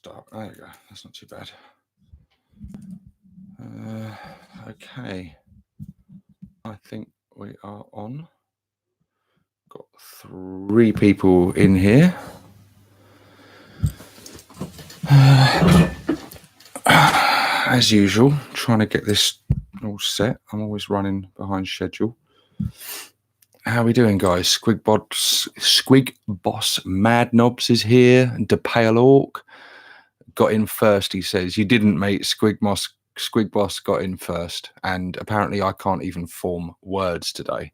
start. There we go. That's not too bad. Okay. I think we are on. Got 3 people in here. As usual, trying to get this all set. I'm always running behind schedule. How are we doing, guys? Squig Boss Mad Knobs is here. De Pale Orc got in first, he says. You didn't, mate. Squig Boss got in first. And apparently I can't even form words today.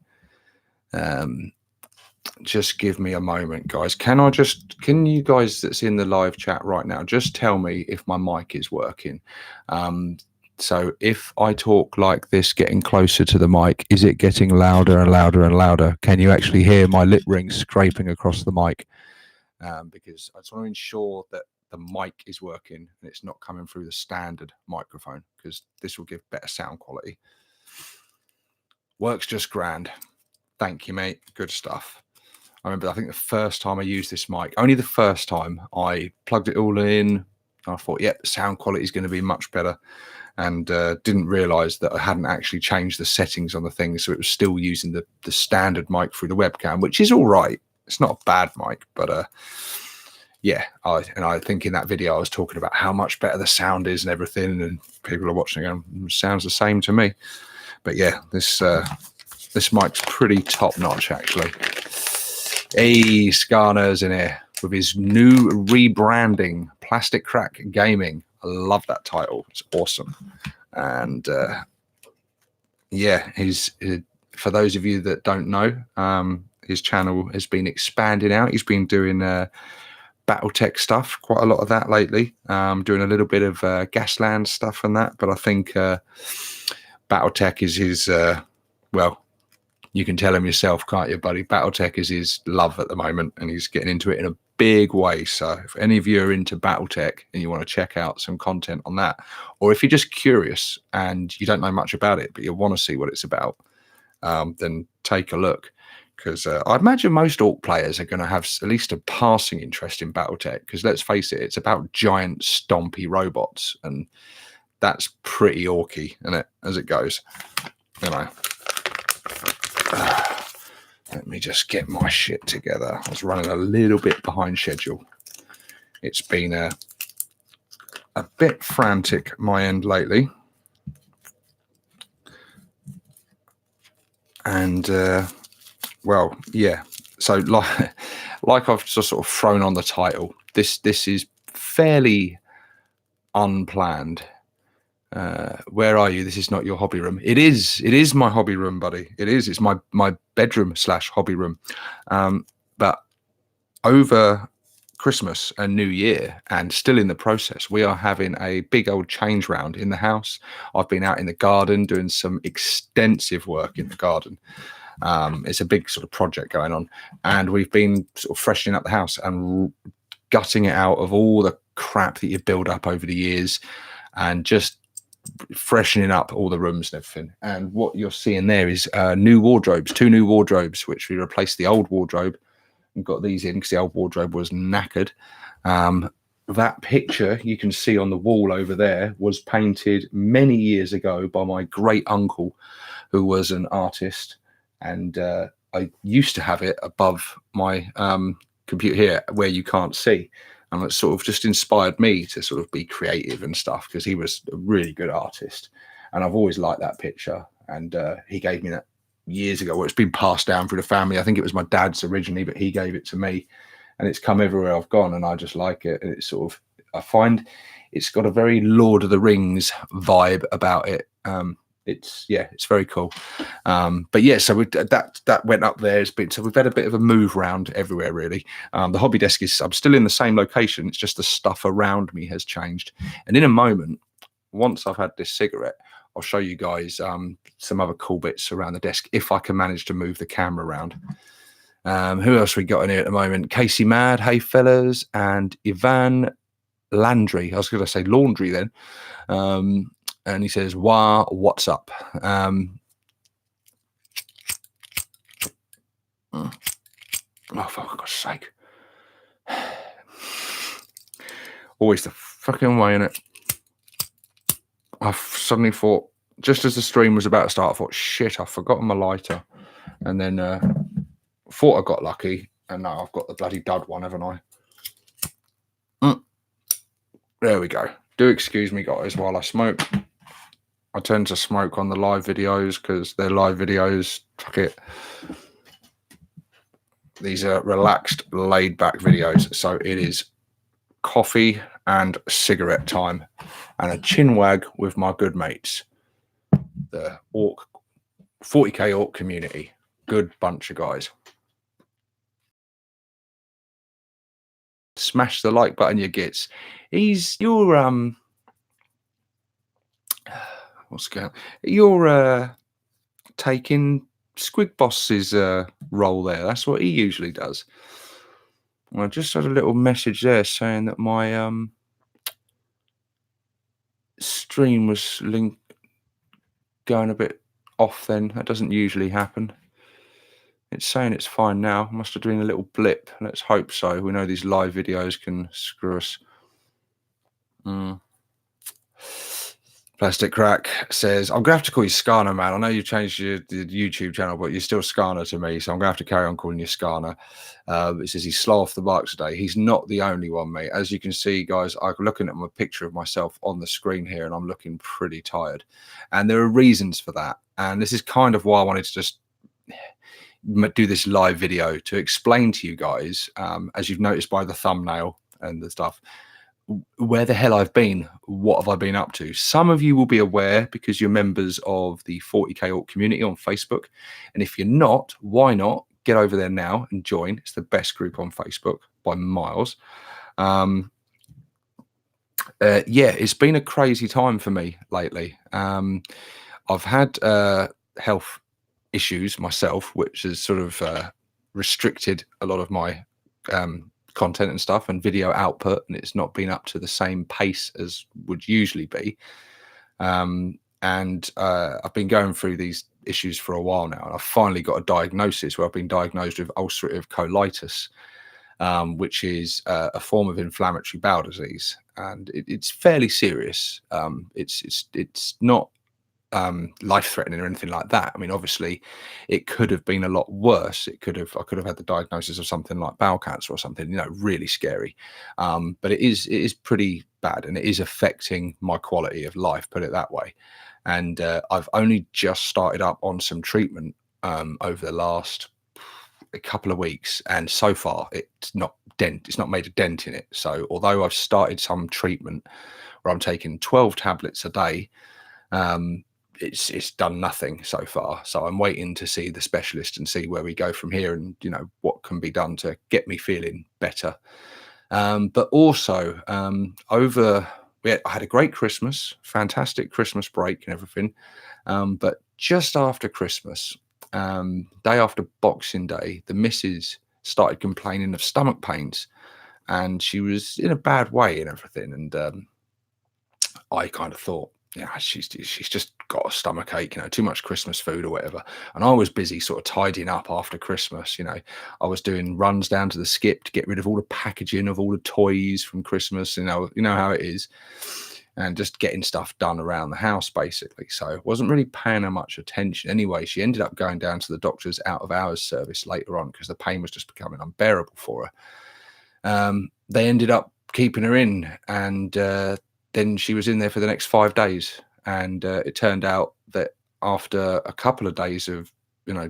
Just give me a moment, guys. Can you guys that's in the live chat right now, just tell me if my mic is working? So if I talk like this, getting closer to the mic, is it getting louder and louder and louder? Can you actually hear my lip ring scraping across the mic? Because I just want to ensure that the mic is working and it's not coming through the standard microphone, because this will give better sound quality. Works just grand. Thank you, mate. Good stuff. I remember, I think the first time I used this mic, only the first time, I plugged it all in. I thought, yeah, the sound quality is going to be much better. And didn't realize that I hadn't actually changed the settings on the thing. So it was still using the standard mic through the webcam, which is all right. It's not a bad mic, but yeah. I think in that video, I was talking about how much better the sound is and everything. And people are watching and going, sounds the same to me. But yeah, this mic's pretty top notch, actually. Hey, Skarner's in here with his new rebranding, Plastic Crack Gaming. I love that title. It's awesome. And yeah, for those of you that don't know, his channel has been expanding out. He's been doing Battletech stuff, quite a lot of that lately. Doing a little bit of Gasland stuff and that. But I think Battletech is his, well, you can tell him yourself, can't you, buddy? Battletech is his love at the moment, and he's getting into it in a big way. So if any of you are into Battletech and you want to check out some content on that, or if you're just curious and you don't know much about it, but you want to see what it's about, then take a look. Because I imagine most Orc players are going to have at least a passing interest in Battletech, because let's face it, it's about giant stompy robots, and that's pretty orky, isn't it, as it goes? You know. Let me just get my shit together. I was running a little bit behind schedule. It's been a bit frantic my end lately. And, well, yeah. So like I've just sort of thrown on the title, this is fairly unplanned. Where are you? This is not your hobby room. It is my hobby room, buddy. It's my bedroom / hobby room. But over Christmas and New Year, and still in the process, we are having a big old change round in the house. I've been out in the garden doing some extensive work in the garden. It's a big sort of project going on, and we've been sort of freshening up the house and gutting it out of all the crap that you've built up over the years, and just freshening up all the rooms and everything. And what you're seeing there is new wardrobes, 2 new wardrobes, which we replaced the old wardrobe and got these in because the old wardrobe was knackered. That picture you can see on the wall over there was painted many years ago by my great uncle, who was an artist, and I used to have it above my computer here where you can't see. And it sort of just inspired me to sort of be creative and stuff, because he was a really good artist. And I've always liked that picture. And he gave me that years ago. Well, it's been passed down through the family. I think it was my dad's originally, but he gave it to me. And it's come everywhere I've gone, and I just like it. And it's sort of, I find it's got a very Lord of the Rings vibe about it. It's very cool. But yeah, so that went up there. So we've had a bit of a move around everywhere, really. The hobby desk I'm still in the same location. It's just the stuff around me has changed. And in a moment, once I've had this cigarette, I'll show you guys some other cool bits around the desk, if I can manage to move the camera around. Who else we got in here at the moment? Casey Mad, hey fellas, and Ivan Landry. I was going to say laundry then. And he says, "Wow, what's up?" Oh, for God's sake. Always the fucking weighing it. I suddenly thought, just as the stream was about to start, I thought, shit, I've forgotten my lighter. And then thought I got lucky. And now I've got the bloody dud one, haven't I? There we go. Do excuse me, guys, while I smoke. I tend to smoke on the live videos because they're live videos. Fuck it. These are relaxed, laid back videos. So it is coffee and cigarette time and a chin wag with my good mates. The Orc 40k Orc community. Good bunch of guys. Smash the like button, you gits. You're what's going on? You're taking Squig Boss's role there. That's what he usually does. I just had a little message there saying that my stream was going a bit off then. That doesn't usually happen. It's saying it's fine now. Must have been a little blip. Let's hope so. We know these live videos can screw us. Plastic Crack says, I'm going to have to call you Skarner, man. I know you've changed your YouTube channel, but you're still Skarner to me, so I'm going to have to carry on calling you Skarner. It says he's slow off the mark today. He's not the only one, mate. As you can see, guys, I'm looking at my picture of myself on the screen here, and I'm looking pretty tired. And there are reasons for that. And this is kind of why I wanted to just do this live video to explain to you guys, as you've noticed by the thumbnail and the stuff, where the hell I've been, what have I been up to. Some of you will be aware because you're members of the 40k Orc community on Facebook, and if you're not, why not get over there now and join? It's the best group on Facebook by miles. Yeah, it's been a crazy time for me lately. I've had health issues myself, which has sort of restricted a lot of my content and stuff and video output, and it's not been up to the same pace as would usually be. And I've been going through these issues for a while now, and I've finally got a diagnosis where I've been diagnosed with ulcerative colitis, which is a form of inflammatory bowel disease, and it's fairly serious. It's not life-threatening or anything like that. I mean, obviously, it could have been a lot worse. I could have had the diagnosis of something like bowel cancer or something, really scary. But it is pretty bad, and it is affecting my quality of life, put it that way. And I've only just started up on some treatment over the last a couple of weeks, and so far it's not made a dent in it. So although I've started some treatment where I'm taking 12 tablets a day, it's done nothing so far. So I'm waiting to see the specialist and see where we go from here, and what can be done to get me feeling better. But also I had a great Christmas, fantastic Christmas break and everything. But just after Christmas, day after Boxing Day, the missus started complaining of stomach pains, and she was in a bad way and everything. And I kind of thought, yeah, she's just got a stomach ache, too much Christmas food or whatever. And I was busy sort of tidying up after Christmas. I was doing runs down to the skip to get rid of all the packaging of all the toys from Christmas. You know how it is, and just getting stuff done around the house basically. So I wasn't really paying her much attention. Anyway, she ended up going down to the doctor's out of hours service later on because the pain was just becoming unbearable for her. They ended up keeping her in, and then she was in there for the next 5 days. And it turned out that after a couple of days of,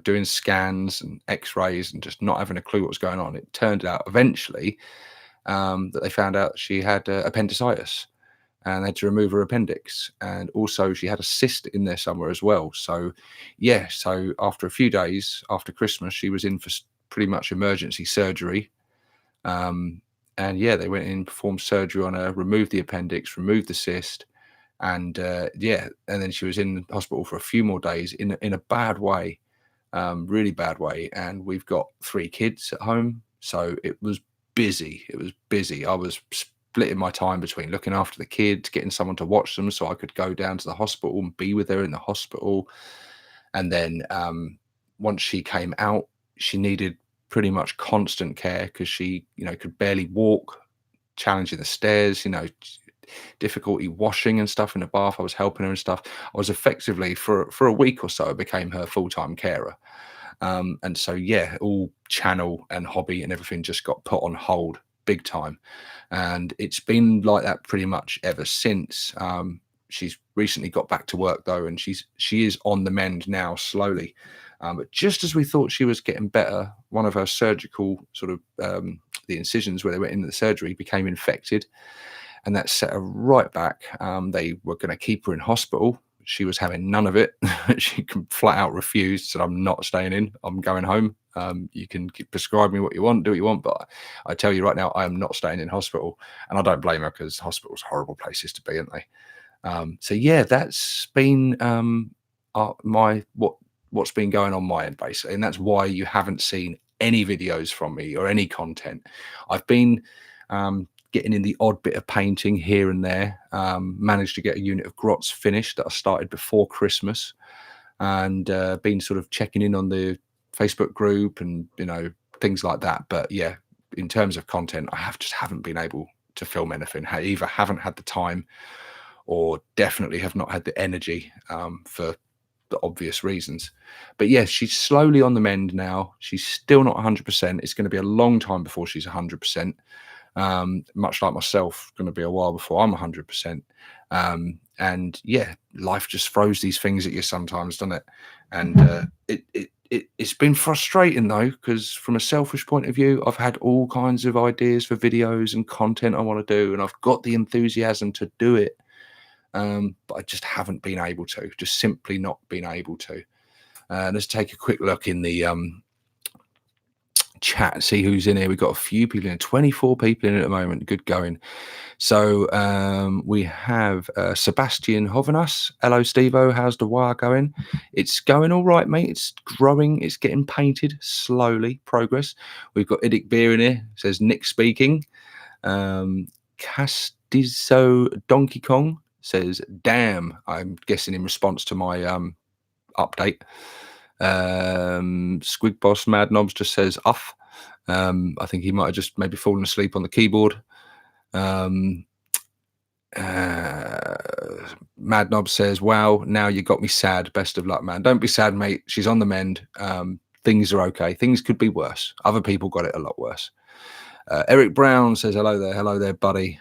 doing scans and x-rays and just not having a clue what was going on, it turned out eventually that they found out she had appendicitis, and they had to remove her appendix. And also she had a cyst in there somewhere as well. So, yeah, so after a few days after Christmas, she was in for pretty much emergency surgery. And yeah, they went in, performed surgery on her, removed the appendix, removed the cyst, and yeah, and then she was in hospital for a few more days in a bad way, really bad way. And we've got 3 kids at home, so it was busy. It was busy. I was splitting my time between looking after the kids, getting someone to watch them so I could go down to the hospital and be with her in the hospital. And then once she came out, she needed pretty much constant care because she, could barely walk, challenging the stairs, difficulty washing and stuff in the bath. I was helping her and stuff. I was effectively for a week or so, I became her full-time carer. And so yeah, all channel and hobby and everything just got put on hold big time. And it's been like that pretty much ever since. She's recently got back to work though, and she is on the mend now slowly. But just as we thought she was getting better, one of her surgical sort of the incisions where they went into the surgery became infected, and that set her right back. They were going to keep her in hospital. She was having none of it. She flat out refused, said, "I'm not staying in. I'm going home. You can prescribe me what you want, do what you want, but I tell you right now, I am not staying in hospital." And I don't blame her, because hospitals are horrible places to be, aren't they? So yeah, that's been my what's been going on my end basically, and that's why you haven't seen any videos from me or any content. I've been getting in the odd bit of painting here and there. Managed to get a unit of grots finished that I started before Christmas, and been sort of checking in on the Facebook group and things like that. But yeah, in terms of content, I just haven't been able to film anything. I either haven't had the time, or definitely have not had the energy, for the obvious reasons. But yes, she's slowly on the mend now. She's still not 100%. It's going to be a long time before she's 100%. Much like myself, going to be a while before I'm 100%. And yeah, life just throws these things at you sometimes, doesn't it? And it's been frustrating though, because from a selfish point of view, I've had all kinds of ideas for videos and content I want to do, and I've got the enthusiasm to do it. But I just haven't been able to, just simply not been able to. Let's take a quick look in the chat, see who's in here. We've got a few people in, 24 people in at the moment. Good going. So we have Sebastian Hovenas. Hello, Stevo. How's the wire going? It's going all right, mate. It's growing. It's getting painted slowly. Progress. We've got Idic Beer in here. Says Nick speaking. Castizo Donkey Kong says, "Damn." I'm guessing in response to my update. Squig Boss Mad Knobs just says off. I think he might have just maybe fallen asleep on the keyboard. Mad Knob says, "Wow, now you got me sad. Best of luck, man." Don't be sad, mate. She's on the mend. Things are okay. Things could be worse. Other people got it a lot worse. Eric Brown says, hello there, buddy.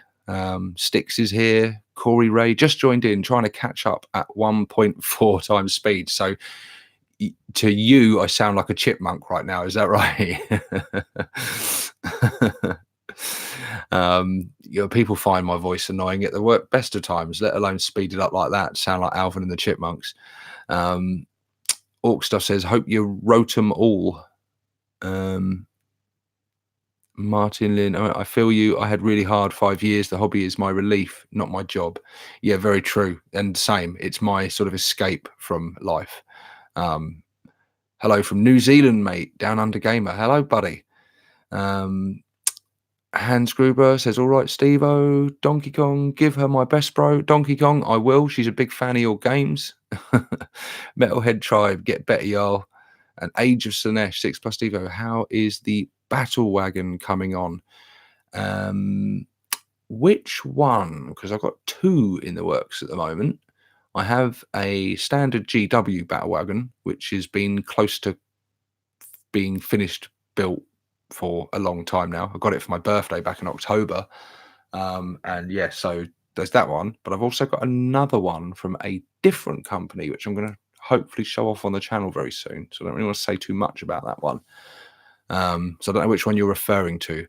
Sticks is here. Corey Ray just joined in, trying to catch up at 1.4 times speed. So to you, I sound like a chipmunk right now. Is that right? People find my voice annoying at the best of times, let alone speed it up like that. Sound like Alvin and the Chipmunks. Orc Stuff says, "Hope you wrote them all." Martin Lynn, I feel you. I had really hard 5 years. The hobby is my relief, not my job. Yeah, very true. And same. It's my sort of escape from life. Hello from New Zealand, mate. Down Under Gamer. Hello, buddy. Hans Gruber says, "All right, Steve-O. Donkey Kong, give her my best, bro." Donkey Kong, I will. She's a big fan of your games. Metalhead Tribe, get better, y'all. And Age of Slanesh, 6+ Steve-O. How is the Battle Wagon coming on? Which one? Because I've got two in the works at the moment. I have a standard GW Battle Wagon, which has been close to being finished, built for a long time now. I got it for my birthday back in October. And yeah, so there's that one. But I've also got another one from a different company, which I'm going to hopefully show off on the channel very soon. So I don't really want to say too much about that one. So I don't know which one you're referring to.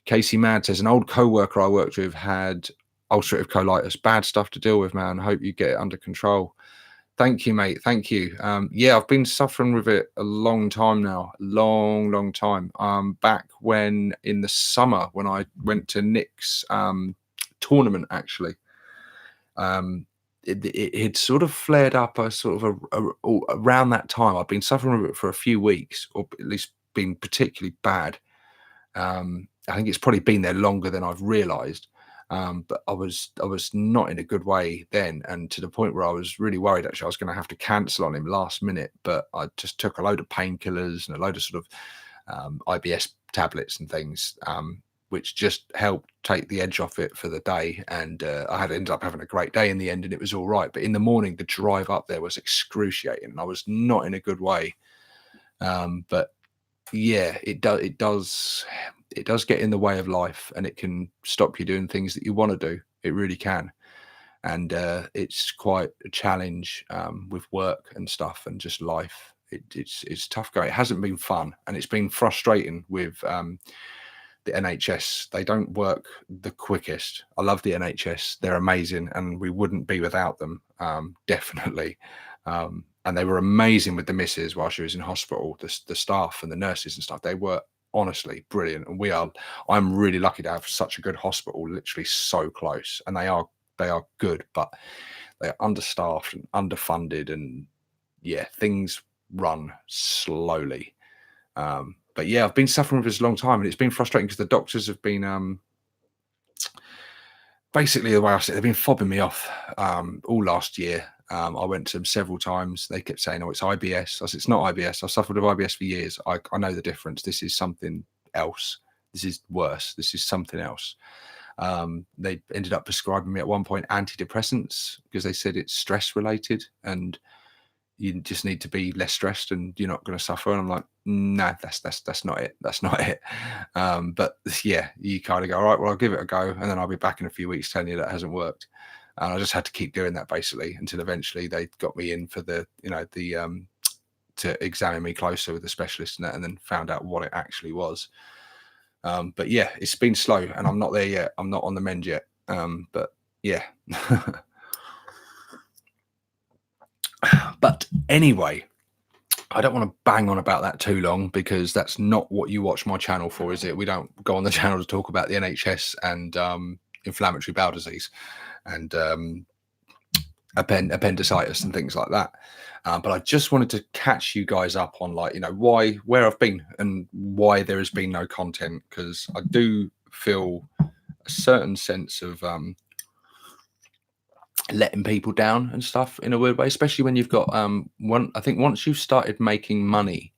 Casey Mad says, "An old co-worker I worked with had ulcerative colitis. Bad stuff to deal with, man. Hope you get it under control." Thank you, mate. Thank you. Yeah, I've been suffering with it a long time now. Long time. Back when in the summer when I went to Nick's tournament, actually. It had sort of flared up around that time. I've been suffering with it for a few weeks, or at least been particularly bad. I think it's probably been there longer than I've realized. But I was not in a good way then, and to the point where I was really worried actually I was going to have to cancel on him last minute. But I just took a load of painkillers and a load of sort of IBS tablets and things, which just helped take the edge off it for the day. And I had ended up having a great day in the end, and it was all right. But in the morning, the drive up there was excruciating, and I was not in a good way. But yeah, it does get in the way of life, and it can stop you doing things that you want to do. It really can. And it's quite a challenge with work and stuff and just life. It's tough going. It hasn't been fun, and it's been frustrating with the NHS. They don't work the quickest. I love the NHS. They're amazing, and we wouldn't be without them, definitely. And they were amazing with the missus while she was in hospital. The staff and the nurses and stuff, they were honestly brilliant. And I'm really lucky to have such a good hospital, literally so close. And they are good, but they're understaffed and underfunded, and yeah, things run slowly. But yeah, I've been suffering with this a long time, and it's been frustrating because the doctors have been basically, the way I see it, they've been fobbing me off all last year. I went to them several times. They kept saying, "Oh, it's IBS." I said, "It's not IBS. I've suffered with IBS for years. I know the difference. This is something else. This is worse. This is something else." They ended up prescribing me at one point antidepressants because they said it's stress related, and you just need to be less stressed and you're not going to suffer. And I'm like, no, that's not it. That's not it. But yeah, you kind of go, all right, well, I'll give it a go, and then I'll be back in a few weeks telling you that hasn't worked. And I just had to keep doing that basically until eventually they got me in for the to examine me closer with the specialist and that, and then found out what it actually was. But yeah, it's been slow, and I'm not there yet. I'm not on the mend yet. But yeah. But anyway, I don't want to bang on about that too long, because that's not what you watch my channel for, is it? We don't go on the channel to talk about the NHS and inflammatory bowel disease and appendicitis and things like that. But I just wanted to catch you guys up on, like, where I've been and why there has been no content, because I do feel a certain sense of letting people down and stuff in a weird way, especially when you've got I think once you've started making money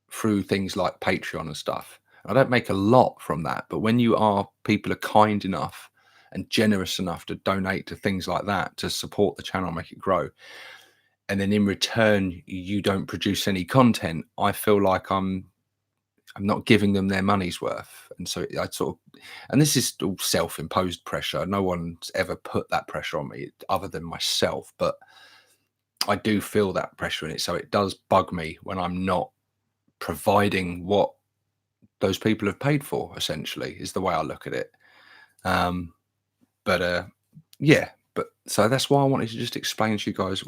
through things like Patreon and stuff. I don't make a lot from that, but when people are kind enough and generous enough to donate to things like that to support the channel, make it grow, and then in return you don't produce any content, I feel like I'm not giving them their money's worth. And so I sort of, and this is all self-imposed pressure. No one's ever put that pressure on me other than myself, but I do feel that pressure in it. So it does bug me when I'm not providing what those people have paid for, essentially, is the way I look at it. Yeah, but so that's why I wanted to just explain to you guys,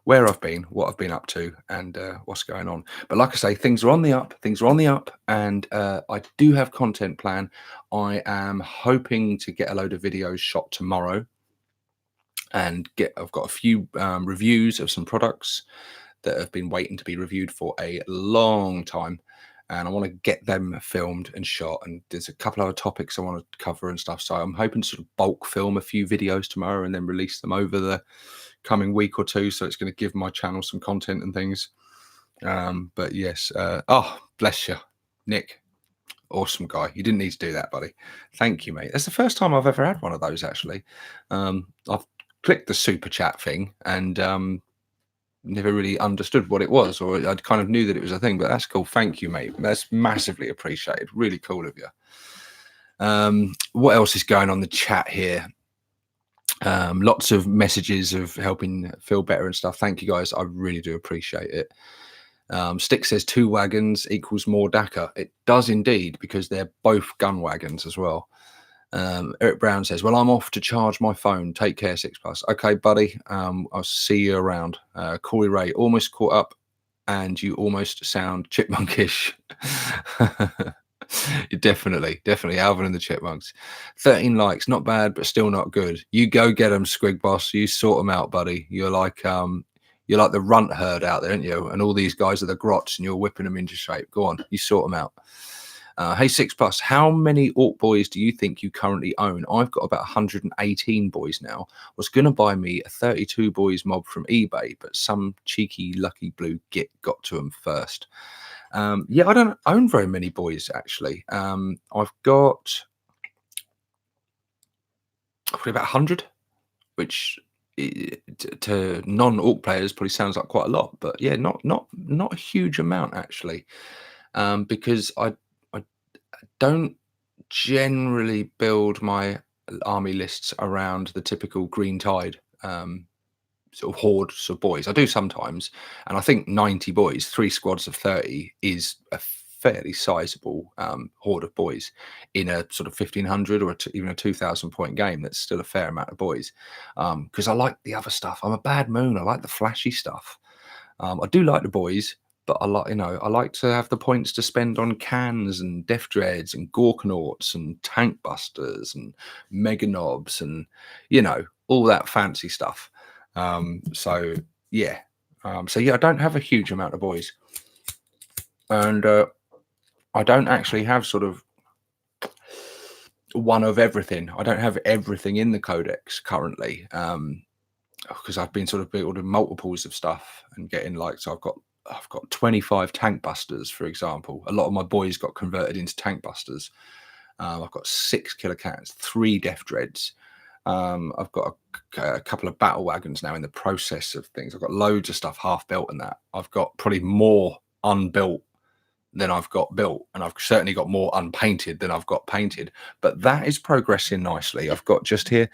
where I've been, what I've been up to, and what's going on. But like I say, things are on the up. Things are on the up, and I do have content plan. I am hoping to get a load of videos shot tomorrow, and I've got a few reviews of some products that have been waiting to be reviewed for a long time, and I want to get them filmed and shot. And there's a couple other topics I want to cover and stuff. So I'm hoping to sort of bulk film a few videos tomorrow and then release them over the coming week or two. So it's going to give my channel some content and things. But yes, oh, bless you, Nick. Awesome guy. You didn't need to do that, buddy. Thank you, mate. That's the first time I've ever had one of those, actually. I've clicked the super chat thing and never really understood what it was, or I kind of knew that it was a thing, but that's cool. Thank you, mate. That's massively appreciated. Really cool of you. What else is going on in the chat here? Lots of messages of helping feel better and stuff. Thank you, guys. I really do appreciate it. Stick says 2 wagons equals more DACA. It does indeed, because they're both gun wagons as well. Eric Brown says, well, I'm off to charge my phone. Take care, 6+. Okay, buddy. I'll see you around. Corey Ray, almost caught up, and you almost sound chipmunkish. Definitely Alvin and the Chipmunks. 13 likes, not bad, but still not good. You go get them, Squig Boss. You sort them out, buddy. You're like the runt herd out there, aren't you? And all these guys are the grots, and you're whipping them into shape. Go on, you sort them out. Hey, 6+, how many Orc boys do you think you currently own? I've got about 118 boys now. Was going to buy me a 32 boys mob from eBay, but some cheeky lucky blue git got to them first. Yeah, I don't own very many boys actually. I've got probably about 100, which to non-orc players probably sounds like quite a lot, but yeah, not a huge amount actually, because I don't generally build my army lists around the typical green tide sort of hordes of boys. I do sometimes, and I think 90 boys, 3 squads of 30, is a fairly sizable horde of boys in a sort of 1500 or even a 2000 point game. That's still a fair amount of boys, because I like the other stuff. I'm a bad moon. I like the flashy stuff. I do like the boys, but I like to have the points to spend on cans and death dreads and gorkanauts and tank busters and mega knobs and all that fancy stuff. So yeah, I don't have a huge amount of boys, and I don't actually have sort of one of everything. I don't have everything in the codex currently. Because I've been sort of building multiples of stuff and getting so I've got 25 tank busters, for example. A lot of my boys got converted into tank busters. I've got 6 killer cannons, 3 death dreads. I've got a couple of battle wagons now in the process of things. I've got loads of stuff half built and that. I've got probably more unbuilt than I've got built, and I've certainly got more unpainted than I've got painted. But that is progressing nicely. I've got just here,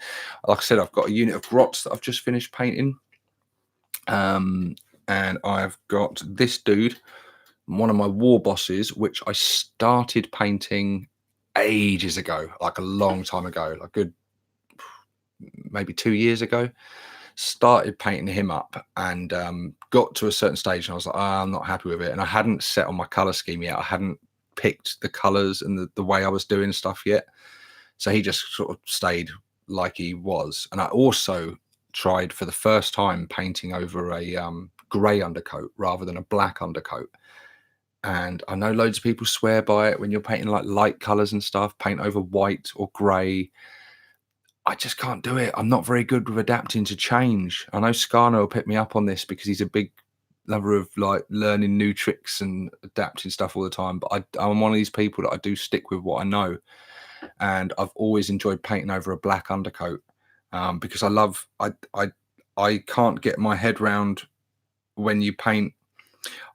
like I said, I've got a unit of grots that I've just finished painting. And I've got this dude, one of my war bosses, which I started painting ages ago, like a long time ago, like good maybe 2 years ago. Started painting him up and got to a certain stage and I was like, I'm not happy with it. And I hadn't set on my color scheme yet. I hadn't picked the colors and the way I was doing stuff yet. So he just sort of stayed like he was. And I also tried for the first time painting over a gray undercoat rather than a black undercoat. And I know loads of people swear by it when you're painting like light colors and stuff, paint over white or gray. I just can't do it. I'm not very good with adapting to change. I know Scarno will pick me up on this because he's a big lover of like learning new tricks and adapting stuff all the time. But I'm one of these people that I do stick with what I know. And I've always enjoyed painting over a black undercoat because I can't get my head round when you paint.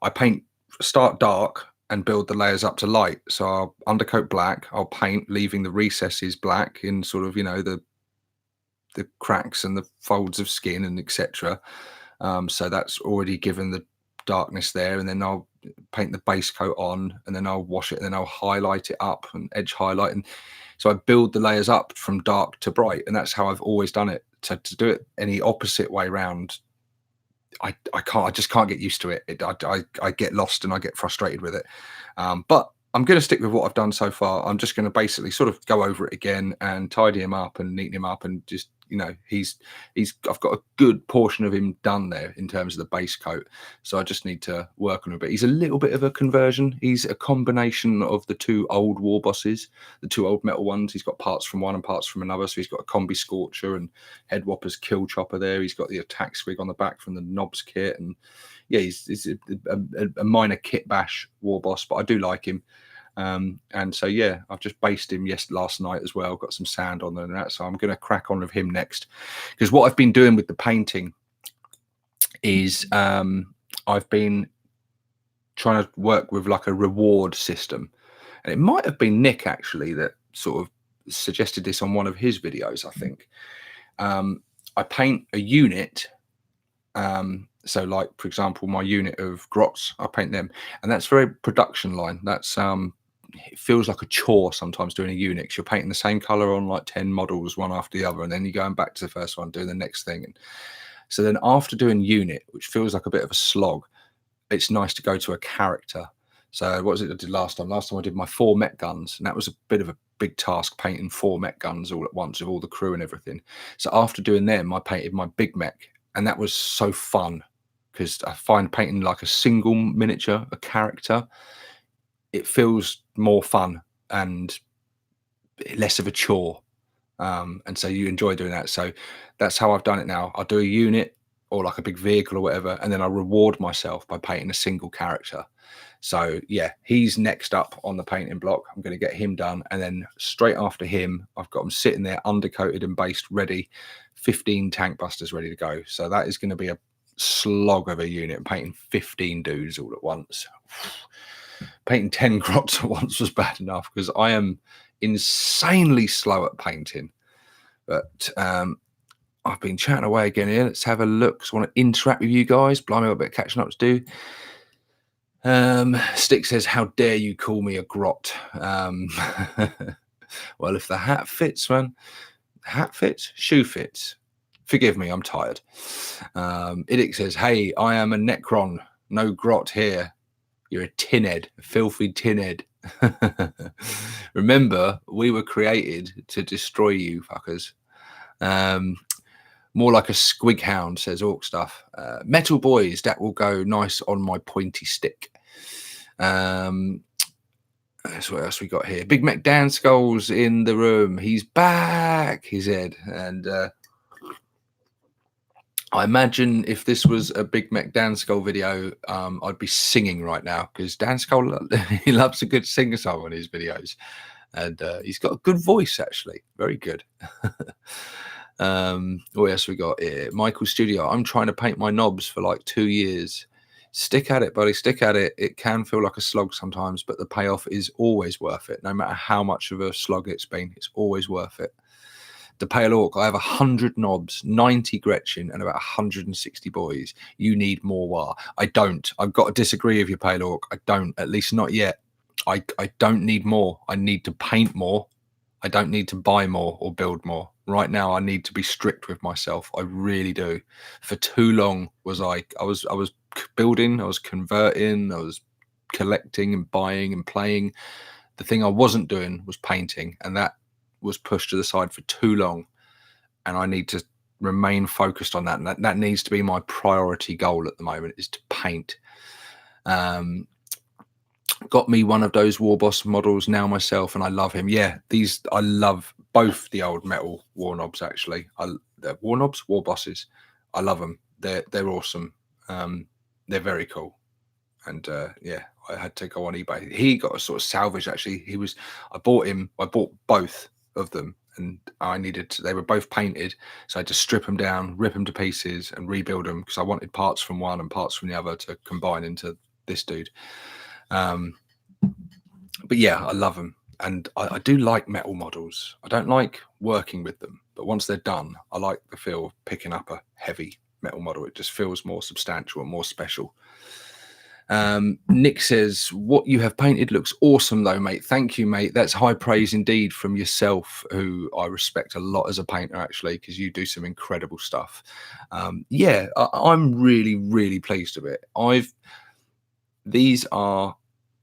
I paint start dark and build the layers up to light. So I'll undercoat black, I'll paint, leaving the recesses black in sort of, the cracks and the folds of skin and etc. So that's already given the darkness there, and then I'll paint the base coat on, and then I'll wash it, and then I'll highlight it up and edge highlight, and so I build the layers up from dark to bright, and that's how I've always done it. To do it any opposite way around, I can't. I just can't get used to it. I get lost and I get frustrated with it. But I'm going to stick with what I've done so far. I'm just going to basically sort of go over it again and tidy him up and neaten him up and just, I've got a good portion of him done there in terms of the base coat. So I just need to work on a bit. He's a little bit of a conversion. He's a combination of the 2 old war bosses, the 2 old metal ones. He's got parts from one and parts from another. So he's got a combi scorcher and head whopper's kill chopper there. He's got the attack swig on the back from the knobs kit. And yeah, he's a minor kit bash war boss, but I do like him. And so yeah, I've just based him last night as well, got some sand on there and that, so I'm going to crack on with him next, because what I've been doing with the painting is I've been trying to work with like a reward system, and it might have been Nick actually that sort of suggested this on one of his videos, I think. I paint a unit, so like for example my unit of grots, I paint them, and that's very production line. That's it feels like a chore sometimes doing a unit, 'cause you're painting the same color on like 10 models one after the other, and then you're going back to the first one doing the next thing. And so then after doing unit, which feels like a bit of a slog, it's nice to go to a character. So what was it I did last time? Last time I did my 4 mech guns, and that was a bit of a big task, painting 4 mech guns all at once with all the crew and everything. So after doing them, I painted my big mech, and that was so fun because I find painting like a single miniature, a character, it feels more fun and less of a chore. And so you enjoy doing that. So that's how I've done it now. I'll do a unit or like a big vehicle or whatever, and then I reward myself by painting a single character. So yeah, he's next up on the painting block. I'm going to get him done, and then straight after him, I've got him sitting there undercoated and based ready, 15 tank busters ready to go. So that is going to be a slog of a unit, painting 15 dudes all at once. Painting 10 grots at once was bad enough because I am insanely slow at painting. But I've been chatting away again here. Let's have a look. I want to interact with you guys. Blimey, I've got a bit of catching up to do. Stick says, how dare you call me a grot? Well, if the hat fits, man, hat fits, shoe fits. Forgive me, I'm tired. Idic says, hey, I am a Necron, no grot here. You're a tinhead, a filthy tinhead. Remember, we were created to destroy you fuckers. More like a squig hound, says Orc Stuff. Metal boys, that will go nice on my pointy stick. That's what else we got here. Big Mac Dan Skull's in the room. He's back, he said. And I imagine if this was a Big Mac Dan Skull video, I'd be singing right now because Dan Skull, he loves a good singer-song on his videos. And he's got a good voice, actually. Very good. What else we got here? Michael Studio. I'm trying to paint my knobs for like 2 years. Stick at it, buddy. Stick at it. It can feel like a slog sometimes, but the payoff is always worth it. No matter how much of a slog it's been, it's always worth it. The Pale Orc, I have 100 knobs, 90 Gretchen, and about 160 boys. You need more wah. I don't. I've got to disagree with you, Pale Orc. I don't, at least not yet. I don't need more. I need to paint more. I don't need to buy more or build more. Right now, I need to be strict with myself. I really do. For too long, I was building, I was converting, I was collecting and buying and playing. The thing I wasn't doing was painting, and that was pushed to the side for too long. And I need to remain focused on that. And that needs to be my priority goal at the moment, is to paint. Got me one of those War Boss models now myself, and I love him. Yeah, I love both the old metal War Knobs, actually. They're War Knobs, War Bosses. I love them. They're awesome. They're very cool. And yeah, I had to go on eBay. He got a sort of salvage, actually. I bought both of them, and they were both painted, so I had to strip them down, rip them to pieces, and rebuild them because I wanted parts from one and parts from the other to combine into this dude. But yeah, I love them, and I do like metal models. I don't like working with them, but once they're done, I like the feel of picking up a heavy metal model. It just feels more substantial and more special. Nick says, what you have painted looks awesome though, mate. Thank you, mate. That's high praise indeed from yourself, who I respect a lot as a painter, actually, because you do some incredible stuff. Yeah, I'm really, really pleased with it. These are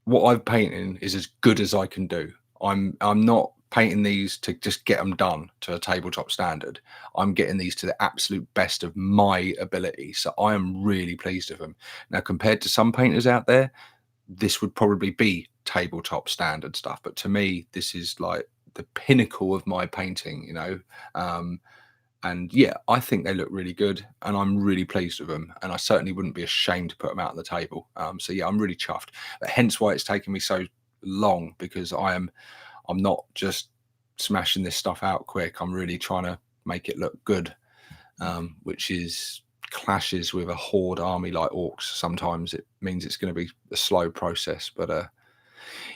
what I've painted is as good as I can do. I'm not painting these to just get them done to a tabletop standard. I'm getting these to the absolute best of my ability. So I am really pleased with them. Now, compared to some painters out there, this would probably be tabletop standard stuff. But to me, this is like the pinnacle of my painting, you know. And yeah, I think they look really good, and I'm really pleased with them. And I certainly wouldn't be ashamed to put them out on the table. So yeah, I'm really chuffed. But hence why it's taken me so long, because I'm not just smashing this stuff out quick. I'm really trying to make it look good, which clashes with a horde army like orcs. Sometimes it means it's going to be a slow process. But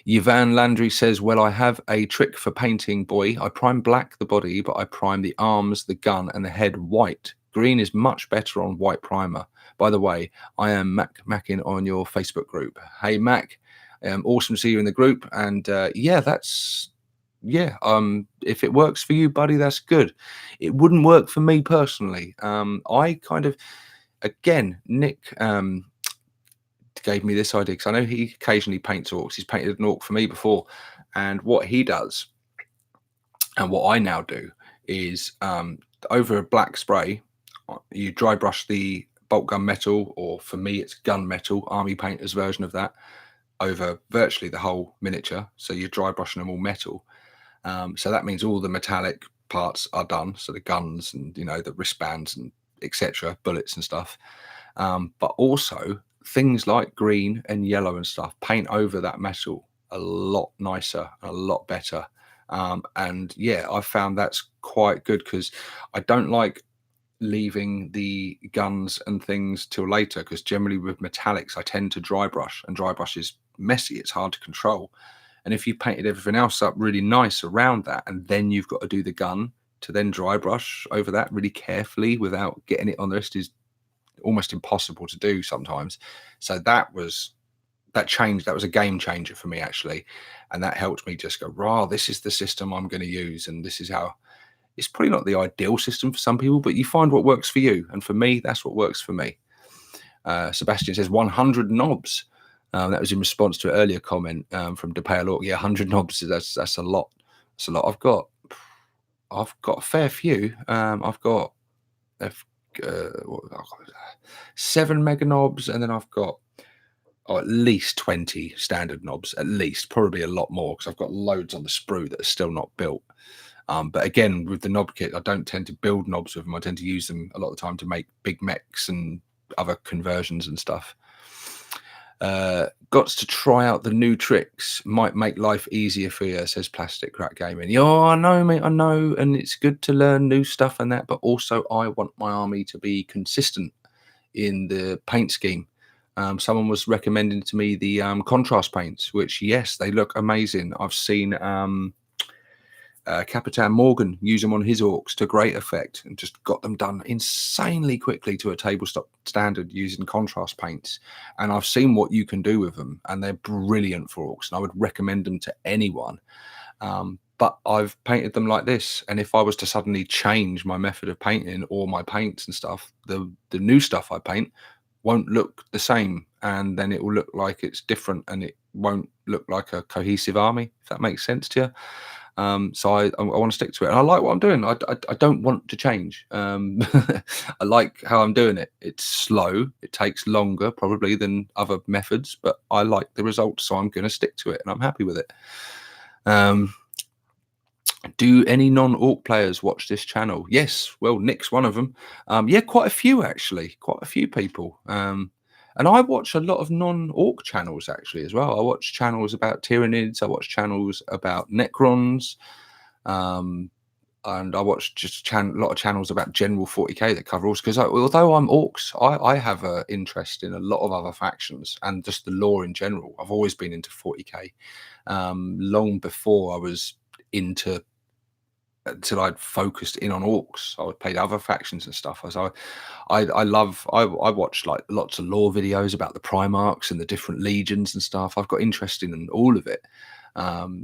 Yvan Landry says, well, I have a trick for painting, boy. I prime black the body, but I prime the arms, the gun, and the head white. Green is much better on white primer. By the way, I am Mackin on your Facebook group. Hey, Mac. Awesome to see you in the group. And yeah, if it works for you, buddy, that's good. It wouldn't work for me personally. I kind of, again, Nick gave me this idea because I know he occasionally paints orcs. He's painted an orc for me before, and what he does and what I now do is over a black spray, you dry brush the bolt gun metal, or for me it's gun metal, army painter's version of that, over virtually the whole miniature. So you're dry brushing them all metal. So that means all the metallic parts are done. So the guns and, you know, the wristbands and etc., bullets and stuff. But also things like green and yellow and stuff paint over that metal a lot nicer, a lot better. And yeah, I found that's quite good because I don't like leaving the guns and things till later, because generally with metallics I tend to dry brush, and dry brush is messy, it's hard to control. And if you painted everything else up really nice around that, and then you've got to do the gun to then dry brush over that really carefully without getting it on the wrist, is almost impossible to do sometimes. So that was a game changer for me actually, and that helped me just go, rah, this is the system I'm going to use, and this is how. It's probably not the ideal system for some people, but you find what works for you, and for me, that's what works for me. Sebastian says 100 knobs. That was in response to an earlier comment from DePaylork. Yeah, 100 knobs. That's a lot. That's a lot. I've got a fair few. I've got uh, 7 mega knobs, and then I've got at least 20 standard knobs. At least, probably a lot more, because I've got loads on the sprue that are still not built. But again, with the knob kit, I don't tend to build knobs with them. I tend to use them a lot of the time to make big mechs and other conversions and stuff. Got to try out the new tricks. Might make life easier for you, says Plastic Crack Gaming. Yeah, I know, mate. I know, and it's good to learn new stuff and that. But also, I want my army to be consistent in the paint scheme. Someone was recommending to me the contrast paints, which yes, they look amazing. I've seen Capitan Morgan use them on his orcs to great effect, and just got them done insanely quickly to a tabletop standard using contrast paints. And I've seen what you can do with them, and they're brilliant for orcs, and I would recommend them to anyone. But I've painted them like this, and if I was to suddenly change my method of painting or my paints and stuff, the new stuff I paint won't look the same, and then it will look like it's different, and it won't look like a cohesive army, if that makes sense to you. So I want to stick to it, and I like what I'm doing. I don't want to change. I like how I'm doing it. It's slow. It takes longer probably than other methods, but I like the results, so I'm going to stick to it, and I'm happy with it. Do any non-orc players watch this channel? Yes. Well, Nick's one of them. Yeah, quite a few actually. Quite a few people. And I watch a lot of non-orc channels actually as well. I watch channels about Tyranids. I watch channels about Necrons. And I watch just a lot of channels about general 40k that cover orcs. Because although I'm orcs, I have an interest in a lot of other factions and just the lore in general. I've always been into 40k. Long before I was into until I'd focused in on orcs. I played other factions and stuff. So I watched like lots of lore videos about the Primarchs and the different legions and stuff. I've got interest in all of it.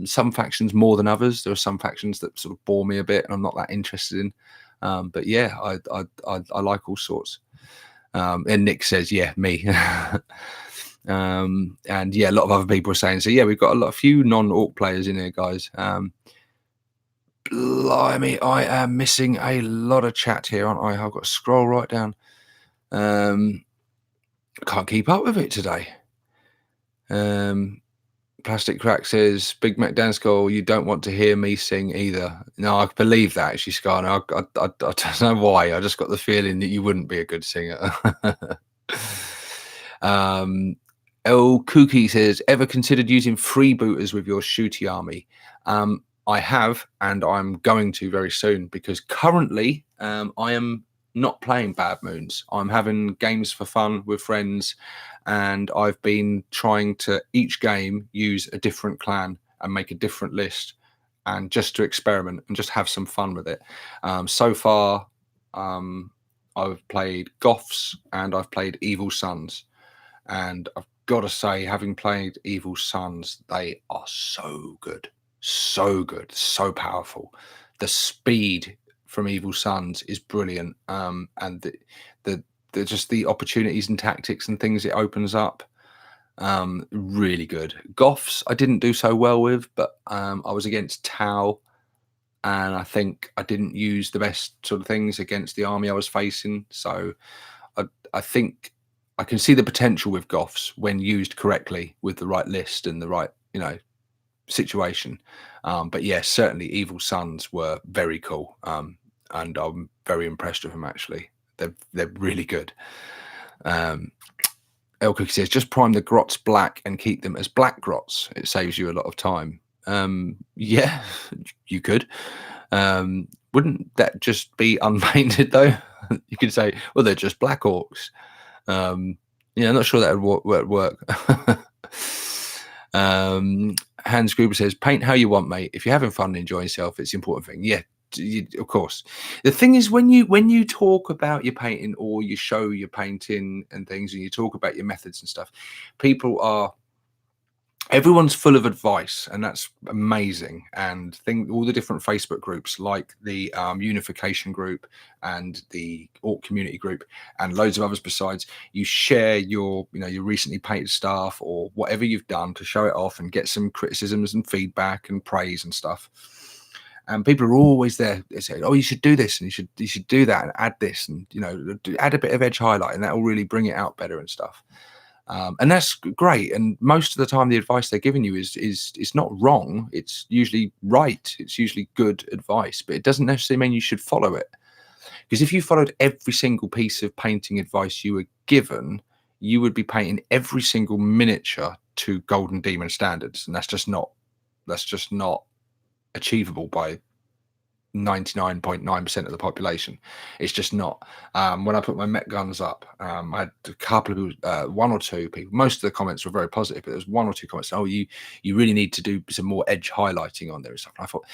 Some factions more than others. There are some factions that sort of bore me a bit and I'm not that interested in. But yeah, I like all sorts. And Nick says, yeah, me. And yeah, a lot of other people are saying, so yeah, we've got a few non-orc players in here, guys. Blimey, I am missing a lot of chat here, aren't I? I've got to scroll right down. Can't keep up with it today. Plastic Crack says, Big Mac Dan Skull, you don't want to hear me sing either. No, I believe that actually, Scar. I don't know why. I just got the feeling that you wouldn't be a good singer. El Kooky says, ever considered using freebooters with your shooty army? I have, and I'm going to very soon, because currently I am not playing Bad Moons. I'm having games for fun with friends, and I've been trying to each game use a different clan and make a different list, and just to experiment and just have some fun with it. So far, I've played Goths and I've played Evil Sons, and I've got to say, having played Evil Sons, they are so good. So good, so powerful. The speed from Evil Sons is brilliant, and the just the opportunities and tactics and things it opens up, really good. Goths I didn't do so well with, but I was against Tau, and I think I didn't use the best sort of things against the army I was facing. So I think I can see the potential with Goths when used correctly with the right list and the right situation. But yeah, certainly Evil Sons were very cool, and I'm very impressed with them actually. They're really good. El Cookie says, just prime the grots black and keep them as black grots. It saves you a lot of time. Yeah, you could. Wouldn't that just be unpainted though? You could say, well, they're just black orcs. Yeah, I'm not sure that would work. Hans Gruber says, paint how you want, mate. If you're having fun and enjoying yourself, it's the important thing. Yeah, of course. The thing is, when you talk about your painting or you show your painting and things, and you talk about your methods and stuff, people are everyone's full of advice, and that's amazing. And think all the different Facebook groups, like the unification group and the orc community group, and loads of others besides, you share your recently painted stuff or whatever you've done to show it off and get some criticisms and feedback and praise and stuff. And people are always there. They say, "Oh, you should do this, and you should do that, and add this, and add a bit of edge highlight, and that will really bring it out better and stuff." And that's great. And most of the time, the advice they're giving you is not wrong. It's usually right. It's usually good advice, but it doesn't necessarily mean you should follow it. Because if you followed every single piece of painting advice you were given, you would be painting every single miniature to Golden Demon standards, and that's just not achievable by 99.9% of the population. It's just not. When I put my Met guns up, I had a couple of people, one or two people. Most of the comments were very positive, but there was one or two comments. Oh, you really need to do some more edge highlighting on there and stuff. And I thought,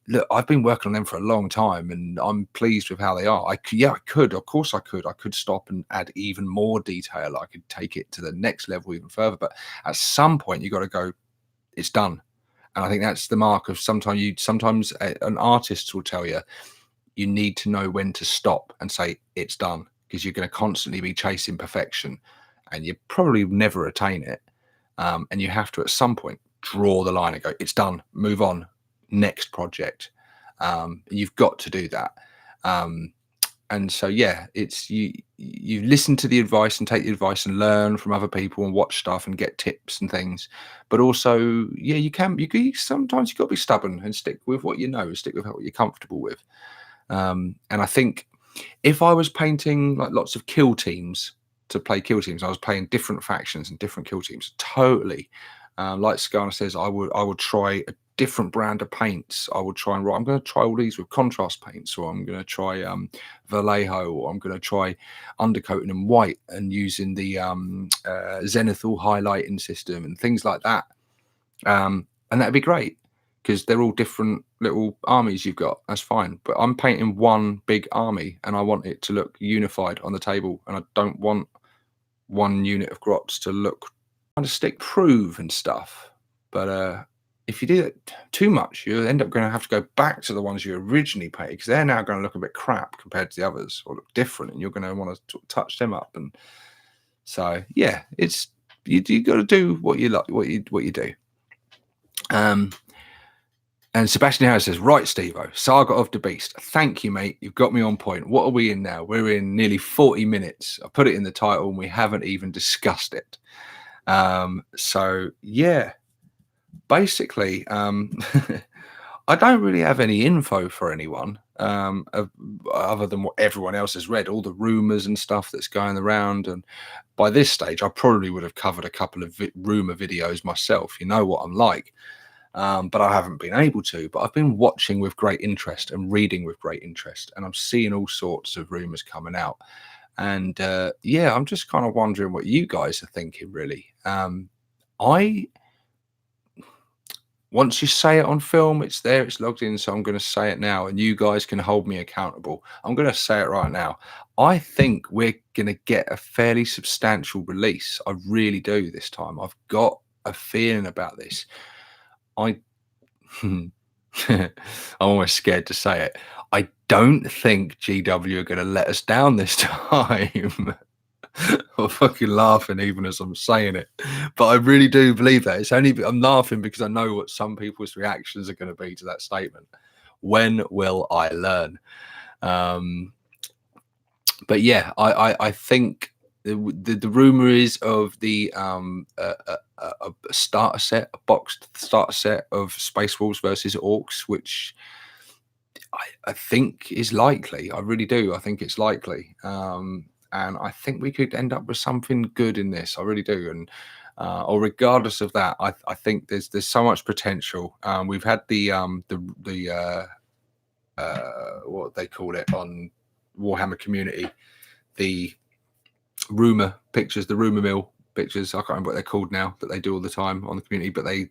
look, I've been working on them for a long time, and I'm pleased with how they are. I could, of course, I could stop and add even more detail. I could take it to the next level even further. But at some point, you got to go. It's done. And I think that's the mark of sometimes an artist will tell you, you need to know when to stop and say it's done, because you're going to constantly be chasing perfection and you probably never attain it. And you have to at some point draw the line and go, it's done, move on, next project. You've got to do that. And so, yeah, it's you listen to the advice and take the advice and learn from other people and watch stuff and get tips and things. But also, yeah, sometimes you've got to be stubborn and stick with what you know, stick with what you're comfortable with. And I think if I was painting like lots of kill teams to play kill teams, I was playing different factions and different kill teams. Totally, like Skana says, I would try a different brand of paints. I would try and write. I'm going to try all these with contrast paints, or I'm going to try Vallejo, or I'm going to try undercoating in white and using the zenithal highlighting system and things like that. And that'd be great, because they're all different little armies you've got. That's fine. But I'm painting one big army, and I want it to look unified on the table, and I don't want one unit of grots to look kind of stick prove and stuff. But if you do that too much, you end up going to have to go back to the ones you originally painted, because they're now going to look a bit crap compared to the others, or look different, and you're going to want to touch them up. And so, yeah, it's you got to do what you like, what you do. And Sebastian Harris says, right, Stevo, Saga of the Beast. Thank you, mate. You've got me on point. What are we in now? We're in nearly 40 minutes. I put it in the title and we haven't even discussed it. So, yeah, basically, I don't really have any info for anyone other than what everyone else has read, all the rumors and stuff that's going around. And by this stage, I probably would have covered a couple of rumor videos myself. You know what I'm like. But I haven't been able to. But I've been watching with great interest and reading with great interest, and I'm seeing all sorts of rumors coming out. And yeah, I'm just kind of wondering what you guys are thinking, really. Once you say it on film, it's there, it's logged in. So I'm going to say it now, and you guys can hold me accountable. I'm going to say it right now. I think we're going to get a fairly substantial release. I really do this time. I've got a feeling about this. I'm almost scared to say it. I don't think GW are going to let us down this time. I'm fucking laughing even as I'm saying it, but I really do believe that. I'm laughing because I know what some people's reactions are going to be to that statement. When will I learn? But yeah, I think the rumor is of the a starter set, a boxed starter set of Space Wolves versus Orcs, which I think is likely. I really do. I think it's likely. and I think we could end up with something good in this. I really do. And or regardless of that, I think there's so much potential. We've had what they call it on Warhammer Community, the rumor pictures, the rumor mill pictures. I can't remember what they're called now, that they do all the time on the community. But I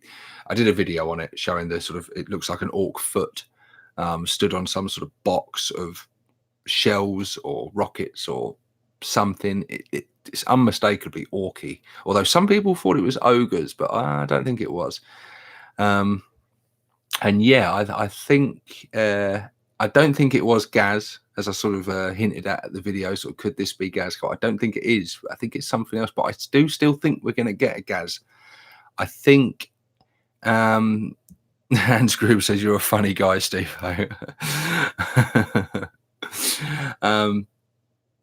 did a video on it showing the sort of, it looks like an orc foot stood on some sort of box of shells or rockets or something. It's unmistakably orky, although some people thought it was ogres, but I don't think it was. And yeah, I think I don't think it was Gaz, as I sort of hinted at the video. Sort of, could this be Gaz? I don't think it is. I think it's something else, but I do still think we're going to get a Gaz. I think. Hans Gruber says you're a funny guy, Steve.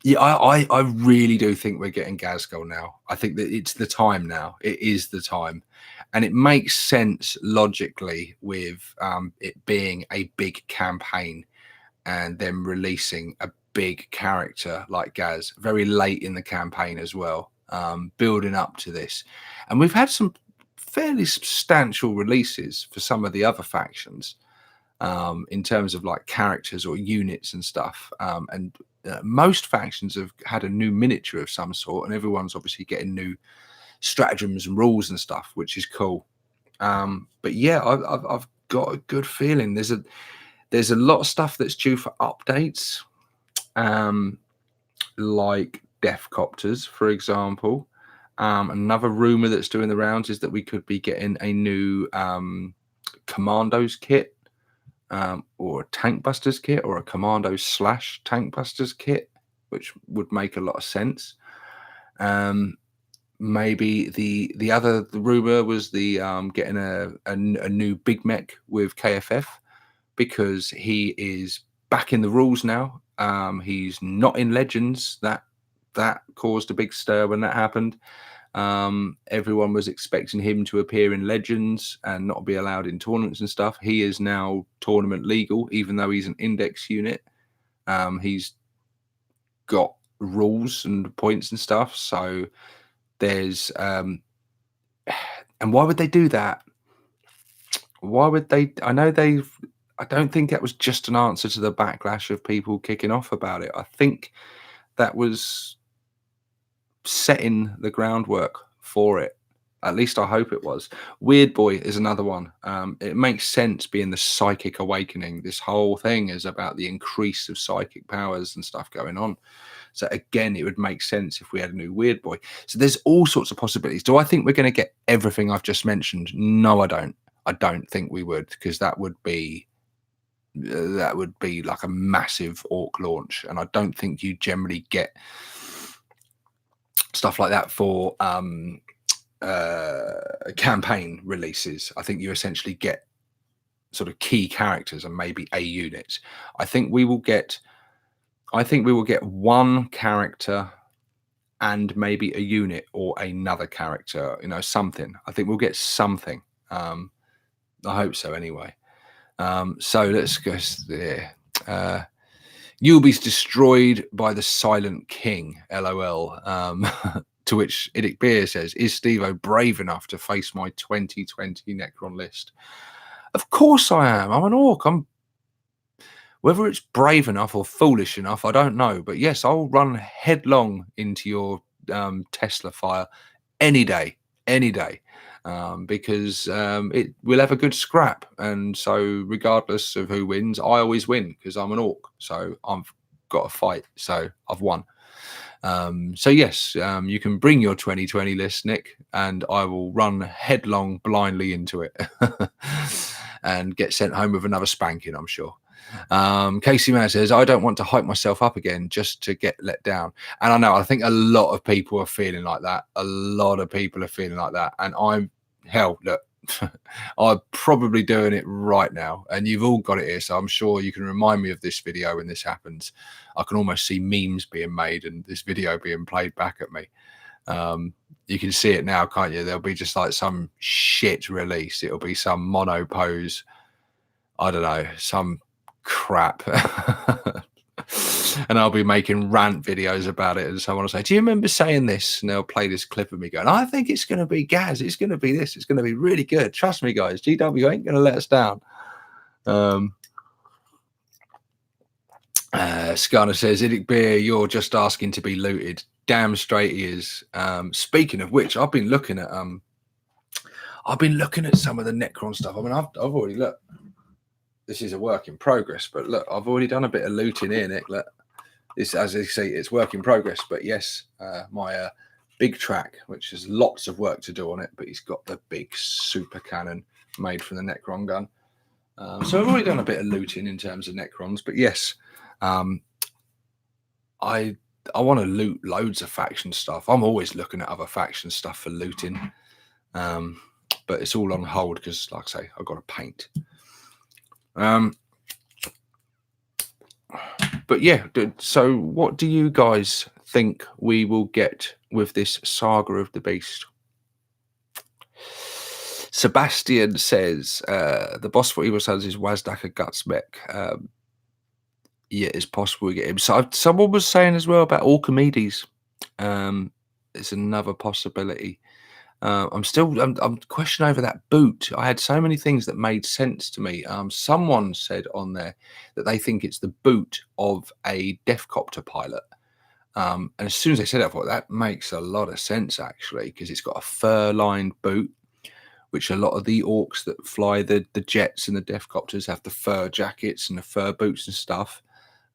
Yeah, I really do think we're getting Gazgul now. I think that it's the time now. It is the time. And it makes sense logically with it being a big campaign and then releasing a big character like Gaz very late in the campaign as well, building up to this. And we've had some fairly substantial releases for some of the other factions in terms of like characters or units and stuff. And most factions have had a new miniature of some sort, and everyone's obviously getting new stratagems and rules and stuff, which is cool. But yeah, I've got a good feeling there's a lot of stuff that's due for updates, like Death Copters, for example. Another rumor that's doing the rounds is that we could be getting a new Commandos kit, or a Tank Busters kit, or a Commandos / Tank Busters kit, which would make a lot of sense. Maybe the rumor was the getting a new Big Mech with KFF, because he is back in the rules now. He's not in Legends. That caused a big stir when that happened. Everyone was expecting him to appear in Legends and not be allowed in tournaments and stuff. He is now tournament legal, even though he's an index unit. He's got rules and points and stuff. So there's and why would they do that? Why would they? I don't think that was just an answer to the backlash of people kicking off about it. I think that was setting the groundwork for it. At least I hope it was. Weird Boy is another one. It makes sense, being the psychic awakening. This whole thing is about the increase of psychic powers and stuff going on. So again, it would make sense if we had a new Weird Boy. So there's all sorts of possibilities. Do I think we're going to get everything I've just mentioned? No, I don't. I don't think we would, because that would be like a massive orc launch, and I don't think you generally get stuff like that for campaign releases. I think you essentially get sort of key characters and maybe a unit. I think we will get one character and maybe a unit or another character, something. I think we'll get something. I hope so anyway. So let's go there. You'll be destroyed by the Silent King, LOL. To which Idic Beer says, is Steve-O brave enough to face my 2020 Necron list? Of course I am. I'm an orc. Whether it's brave enough or foolish enough, I don't know. But yes, I'll run headlong into your Tesla fire any day. Because it will have a good scrap. And so regardless of who wins, I always win, because I'm an orc. So I've got a fight. So I've won. So yes, you can bring your 2020 list, Nick, and I will run headlong blindly into it and get sent home with another spanking, I'm sure. Casey Mann says, I don't want to hype myself up again just to get let down. And I know, I think a lot of people are feeling like that. And look, I'm probably doing it right now, and you've all got it here, so I'm sure you can remind me of this video when this happens. I can almost see memes being made and this video being played back at me. You can see it now, can't you? There'll be just like some shit release. It'll be some mono pose, I don't know, some crap. And I'll be making rant videos about it, and someone will say, "Do you remember saying this?" And they'll play this clip of me going, "I think it's going to be Gaz. It's going to be this. It's going to be really good. Trust me, guys. GW ain't going to let us down." Skarner says, "Idic Beer, you're just asking to be looted." Damn straight he is. Speaking of which, I've been looking at some of the Necron stuff. I mean, I've already looked. This is a work in progress, but look, I've already done a bit of looting here, Nick. Look, this, as you see, it's work in progress. But yes, my big track, which has lots of work to do on it, but he's got the big super cannon made from the Necron gun. So I've already done a bit of looting in terms of Necrons, but yes, I want to loot loads of faction stuff. I'm always looking at other faction stuff for looting, but it's all on hold because, like I say, I've got to paint. But yeah, so what do you guys think we will get with this Saga of the Beast? Sebastian says the boss for Evil Sons is Wazdaka Gutsmech. Yeah, it's possible we get him. So someone was saying as well about Archimedes. It's another possibility. I'm questioning over that boot. I had so many things that made sense to me. Someone said on there that they think it's the boot of a Deathcopter pilot. And as soon as they said it, I thought that makes a lot of sense actually, because it's got a fur-lined boot, which a lot of the orcs that fly the jets and the Deathcopters have the fur jackets and the fur boots and stuff.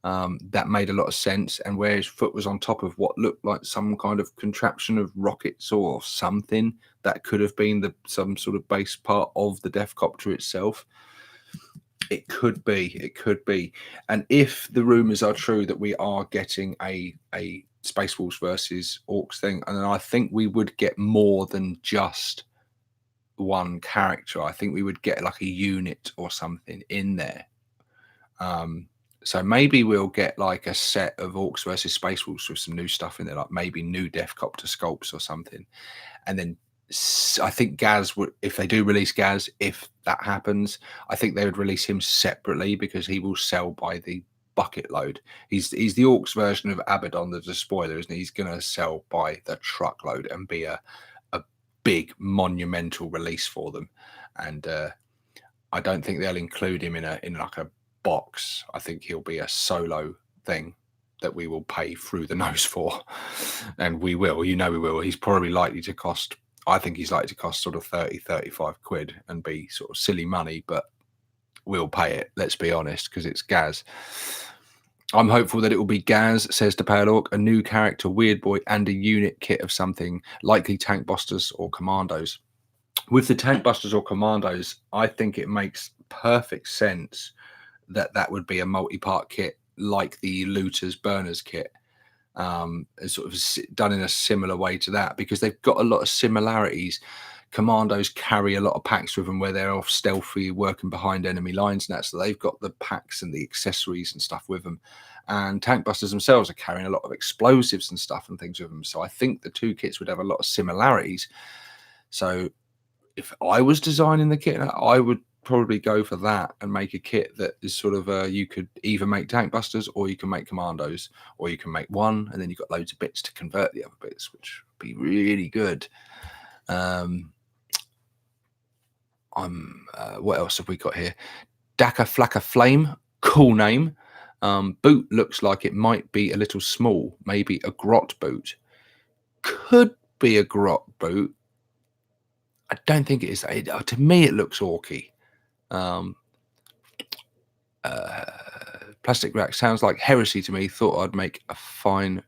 That made a lot of sense. And where his foot was on top of what looked like some kind of contraption of rockets or something, that could have been some sort of base part of the Deathcopter itself. It could be. And if the rumors are true that we are getting a Space Wolves versus Orcs thing, and then I think we would get more than just one character. I think we would get like a unit or something in there. So maybe we'll get like a set of Orcs versus Space Wolves with some new stuff in there, like maybe new Deathcopter sculpts or something. And then I think Gaz would, if they do release Gaz, if that happens, I think they would release him separately because he will sell by the bucket load. He's the Orcs version of Abaddon, the Despoiler, isn't he? He's going to sell by the truckload and be a big monumental release for them. And I don't think they'll include him in like a box. I think he'll be a solo thing that we will pay through the nose for, and we will, we will. He's probably likely to cost, I think he's likely to cost sort of 30-35 quid and be sort of silly money, but we'll pay it, let's be honest, because it's Gaz. I'm hopeful that it will be Gaz, says the Pale Orc, a new character, Weird Boy, and a unit kit of something, likely Tank Busters or Commandos. With the Tank Busters or Commandos, I think it makes perfect sense that would be a multi-part kit like the Looters Burners kit, sort of done in a similar way to that, because they've got a lot of similarities. Commandos carry a lot of packs with them where they're off stealthy, working behind enemy lines and that, so they've got the packs and the accessories and stuff with them. And Tank Busters themselves are carrying a lot of explosives and stuff and things with them. So I think the two kits would have a lot of similarities. So if I was designing the kit, I would probably go for that and make a kit that is sort of you could either make Tank Busters or you can make Commandos, or you can make one and then you've got loads of bits to convert the other bits, which would be really good. What else have we got here? Daka Flaka Flame, cool name. Boot looks like it might be a little small, maybe a grot boot. Could be a grot boot. I don't think it is. To me, it looks orky. Plastic rack sounds like heresy to me. Thought it'd make a fine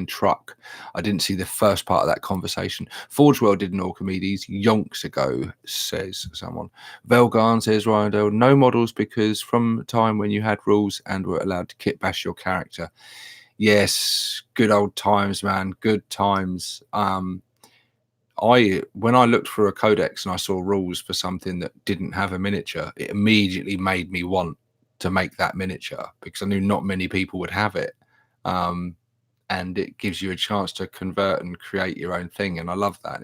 truck. I didn't see the first part of that conversation. Forge World did an Archimedes yonks ago, says someone. Velgarn says, Ryan, no models because from the time when you had rules and were allowed to kit bash your character. Yes, good old times, man. Good times. When I looked for a codex and I saw rules for something that didn't have a miniature, it immediately made me want to make that miniature because I knew not many people would have it. And it gives you a chance to convert and create your own thing, and I love that.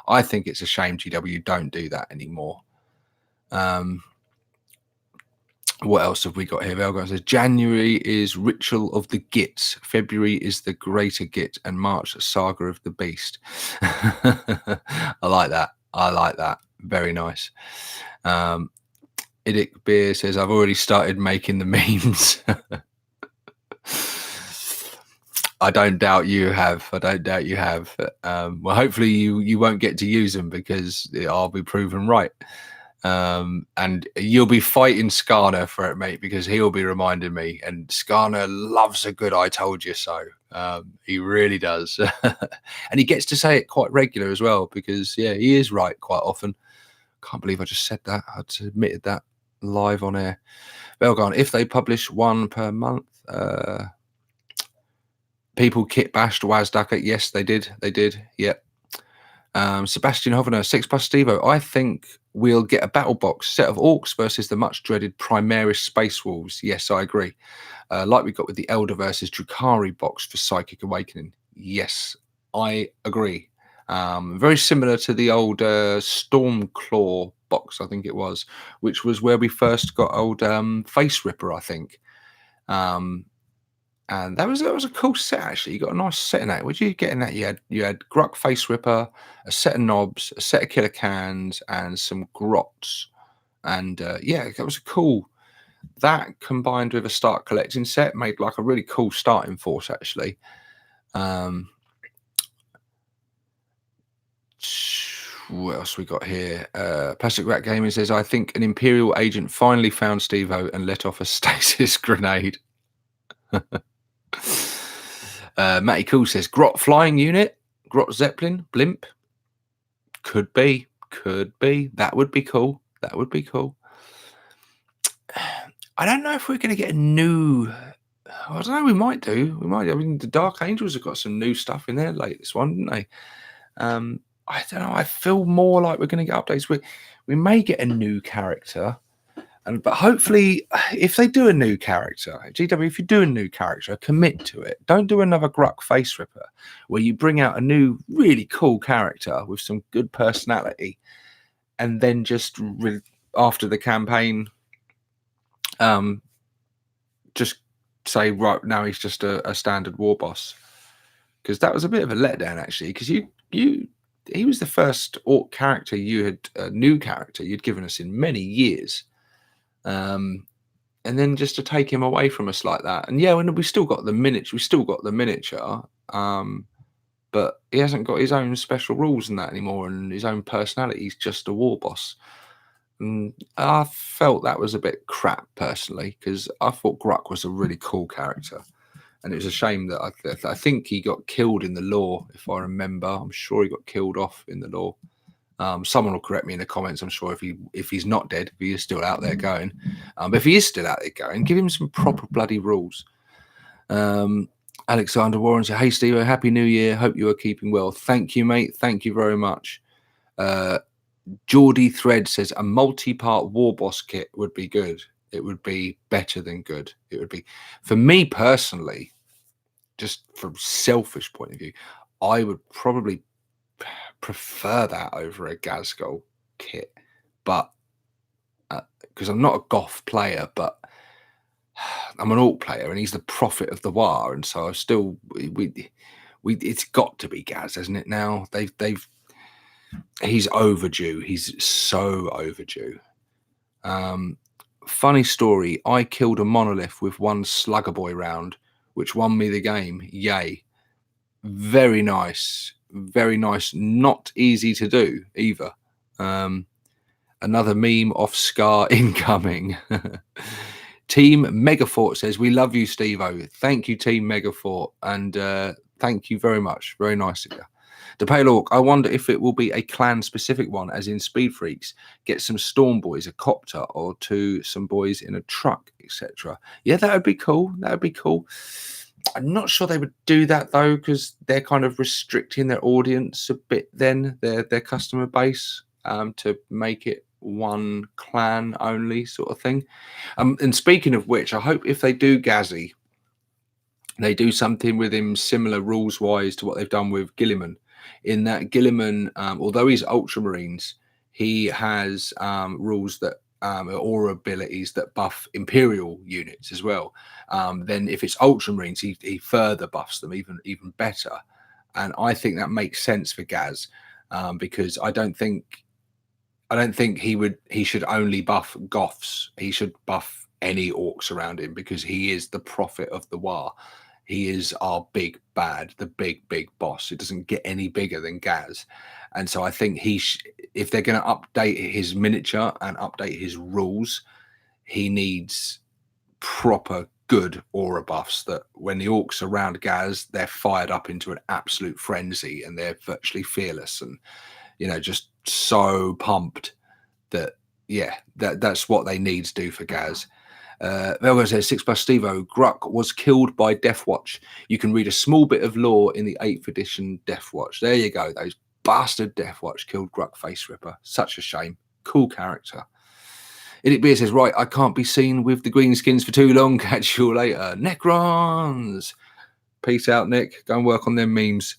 I think it's a shame GW don't do that anymore. What else have we got here? Velgar says January is Ritual of the Git, February is the Greater Git, and March Saga of the Beast. I like that. I like that. Very nice. Idic Beer says I've already started making the memes. I don't doubt you have. I don't doubt you have. Well, hopefully you won't get to use them because I'll be proven right. And you'll be fighting Skarner for it, mate, because he'll be reminding me. And Skarner loves a good "I told you so." He really does, and he gets to say it quite regular as well. Because he is right quite often. Can't believe I just said that. I just admitted that live on air. Belgarn, if they publish one per month, people kit bashed Wazducker. Yes, they did. They did. Yep. Sebastian Hovener, 6+ Stevo. I think we'll get a battle box set of orcs versus the much dreaded Primaris Space Wolves. Yes, I agree. Like we got with the Elder versus Drukhari box for Psychic Awakening. Yes, I agree. Very similar to the old Stormclaw box, I think it was, which was where we first got old Face Ripper, I think. And that was a cool set actually. You got a nice set in that. What did you get in that? You had Gruck Face Ripper, a set of knobs, a set of killer cans, and some grots. And that was cool. That combined with a start collecting set made like a really cool starting force actually. What else we got here? Plastic Rat Gaming says, I think an Imperial agent finally found Steve-O and let off a stasis grenade. Matty Cool says, Grot flying unit, Grot Zeppelin, blimp. Could be. That would be cool. I don't know if we're going to get a new. I don't know. We might do. I mean, the Dark Angels have got some new stuff in their latest one, didn't they? I don't know. I feel more like we're going to get updates. We may get a new character. But hopefully, if they do a new character, GW, if you do a new character, commit to it. Don't do another Gruck Face Ripper, where you bring out a new, really cool character with some good personality, and then just after the campaign, just say right now he's just a standard war boss, because that was a bit of a letdown actually. Because he was the first orc character new character you'd given us in many years. And then just to take him away from us like that, and when we still got the miniature, but he hasn't got his own special rules and that anymore, and his own personality. He's just a war boss, and I felt that was a bit crap personally, because I thought Gruck was a really cool character, and it was a shame that I think he got killed in the lore, if I remember. I'm sure he got killed off in the lore. Someone will correct me in the comments, I'm sure, if he's not dead, if he is still out there going. But if he is still out there going, give him some proper bloody rules. Alexander Warren said, hey, Steve, Happy New Year. Hope you are keeping well. Thank you, mate. Thank you very much. Geordie Thread says, a multi-part war boss kit would be good. It would be better than good. It would be, for me personally, just from selfish point of view, I would probably prefer that over a Gazgol kit, but because I'm not a Goth player, but I'm an Orc player, and he's the prophet of the War, and so I still it's got to be Gaz, hasn't it? Now he's overdue. He's so overdue. Funny story. I killed a monolith with one Slugger Boy round, which won me the game. Yay! Very nice. Very nice. Not easy to do either. Another meme off Scar incoming. Team Megafort says, we love you, Steve-O. Thank you, Team Megafort. And thank you very much. Very nice of you. The Pale Orc, I wonder if it will be a clan-specific one, as in Speed Freaks. Get some Storm Boys, a copter, or some boys in a truck, etc. Yeah, that would be cool. That would be cool. I'm not sure they would do that though, because they're kind of restricting their audience a bit. Then their customer base to make it one clan only sort of thing. And speaking of which, I hope if they do Gazzy, they do something with him similar rules wise to what they've done with Gilliman. In that Gilliman, although he's Ultramarines, he has rules that aura abilities that buff Imperial units as well. Then if it's Ultramarines, he further buffs them even better. And I think that makes sense for Gaz, because I don't think he should only buff Goths. He should buff any orcs around him because he is the prophet of the War. He is our big bad, the big boss. It doesn't get any bigger than Gaz. And so I think if they're going to update his miniature and update his rules, he needs proper good aura buffs that when the orcs are around Gaz, they're fired up into an absolute frenzy and they're virtually fearless and just so pumped that that's what they need to do for Gaz. Velgo says 6+ Stevo, Gruck was killed by Deathwatch. You can read a small bit of lore in the 8th edition Deathwatch. There you go. Those bastard Deathwatch killed Gruck Face Ripper. Such a shame. Cool character. Idiot Beer says, right, I can't be seen with the greenskins for too long. Catch you later. Necrons. Peace out, Nick. Go and work on them memes.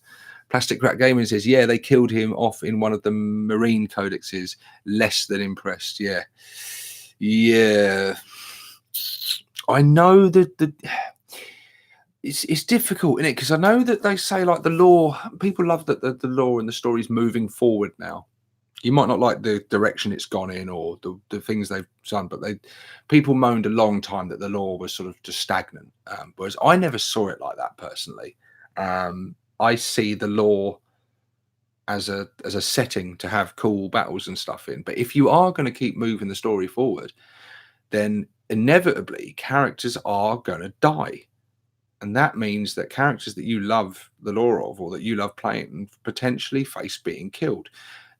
Plastic Crack Gaming says, yeah, they killed him off in one of the Marine codexes. Less than impressed. Yeah. I know that it's difficult, isn't it? Because I know that they say like the lore, people love that the lore and the story's moving forward now. You might not like the direction it's gone in or the things they've done, but people moaned a long time that the lore was sort of just stagnant. Whereas I never saw it like that personally. I see the lore as a setting to have cool battles and stuff in. But if you are going to keep moving the story forward, then inevitably characters are going to die. And that means that characters that you love the lore of or that you love playing potentially face being killed.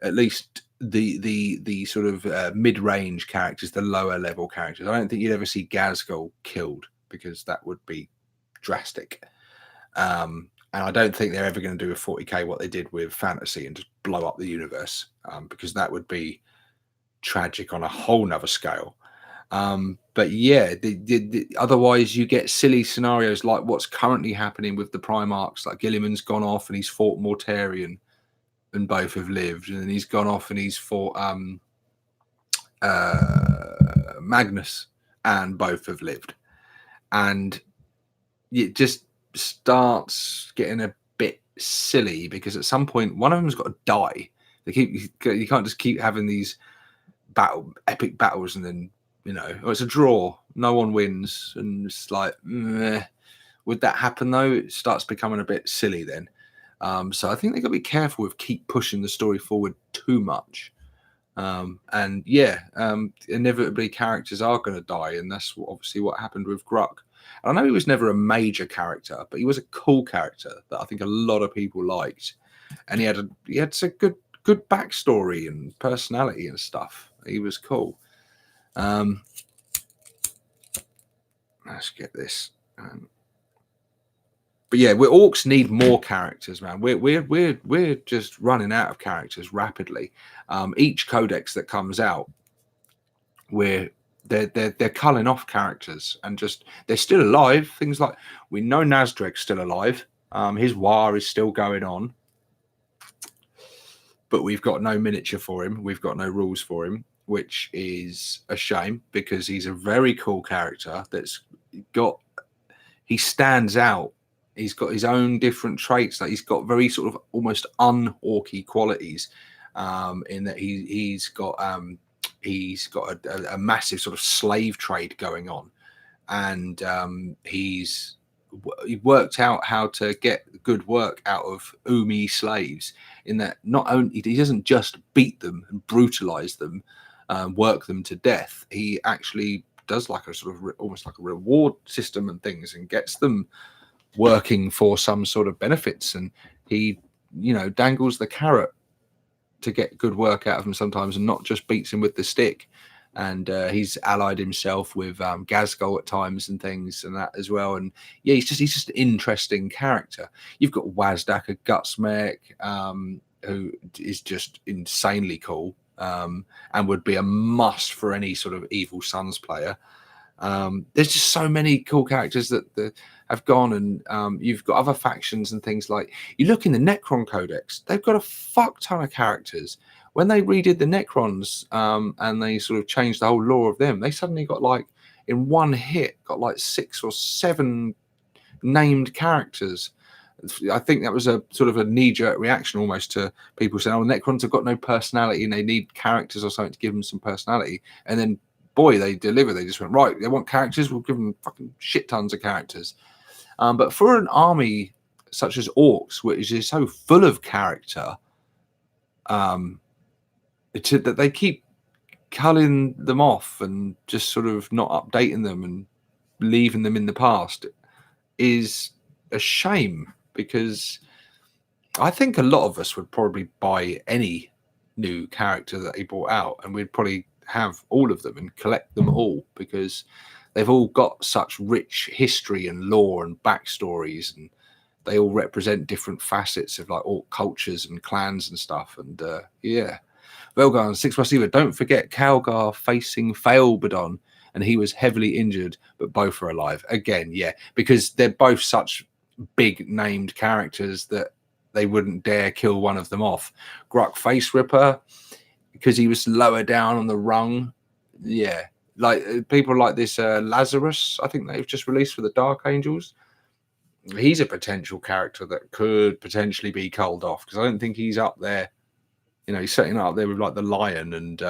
At least the sort of mid-range characters, the lower level characters. I don't think you'd ever see Gazgul killed because that would be drastic. And I don't think they're ever going to do a 40k what they did with fantasy and just blow up the universe, because that would be tragic on a whole nother scale. But yeah, otherwise you get silly scenarios like what's currently happening with the Primarchs. Like Gilliman's gone off and he's fought Mortarion and both have lived, and then he's gone off and he's fought Magnus and both have lived, and it just starts getting a bit silly because at some point one of them's got to die. You can't just keep having these epic battles and then it's a draw, no one wins, and it's like, meh. Would that happen though? It starts becoming a bit silly then. So I think they've got to be careful with keep pushing the story forward too much. Inevitably characters are going to die, and that's obviously what happened with Gruck. And I know he was never a major character, but he was a cool character that I think a lot of people liked, and he had a good backstory and personality and stuff. He was cool. Let's get this. But yeah, orcs need more characters, man. We're just running out of characters rapidly. Each codex that comes out, they're culling off characters and just they're still alive. Things like we know Nazdreg's still alive. His war is still going on, but we've got no miniature for him. We've got no rules for him, which is a shame because he's a very cool character he stands out. He's got his own different traits. Like he's got very sort of almost un-orky qualities, in that he's got a massive sort of slave trade going on, and he worked out how to get good work out of Umi slaves. In that not only he doesn't just beat them and brutalize them, work them to death. He actually does like a sort of almost like a reward system and things, and gets them working for some sort of benefits, and he dangles the carrot to get good work out of him sometimes and not just beats him with the stick. And he's allied himself with Gazgul at times and things and that as well. And yeah, he's just an interesting character. You've got Wazdak, a Gutsmech, who is just insanely cool, and would be a must for any sort of Evil Sons player. There's just so many cool characters that have gone, and you've got other factions and things. Like you look in the Necron Codex, they've got a fuck ton of characters when they redid the Necrons, and they sort of changed the whole lore of them, they suddenly got like in one hit got like 6 or 7 named characters. I think that was a sort of a knee-jerk reaction almost to people saying, "Oh, Necrons have got no personality and they need characters or something to give them some personality." And then, boy, they deliver. They just went, right, they want characters, we'll give them fucking shit tons of characters. But for an army such as Orcs, which is so full of character, that they keep culling them off and just sort of not updating them and leaving them in the past is a shame, because I think a lot of us would probably buy any new character that he brought out, and we'd probably have all of them and collect them all, because they've all got such rich history and lore and backstories, and they all represent different facets of like all cultures and clans and stuff. And yeah, Velgar 6+ Eva. Don't forget Calgar facing Failbadon, and he was heavily injured, but both are alive again. Yeah, because they're both such big named characters that they wouldn't dare kill one of them off. Gruck Face Ripper, because he was lower down on the rung. Yeah, like people like this Lazarus, I think they've just released for the Dark Angels. He's a potential character that could potentially be culled off, because I don't think he's up there. You know, he's certainly not up there with like the Lion and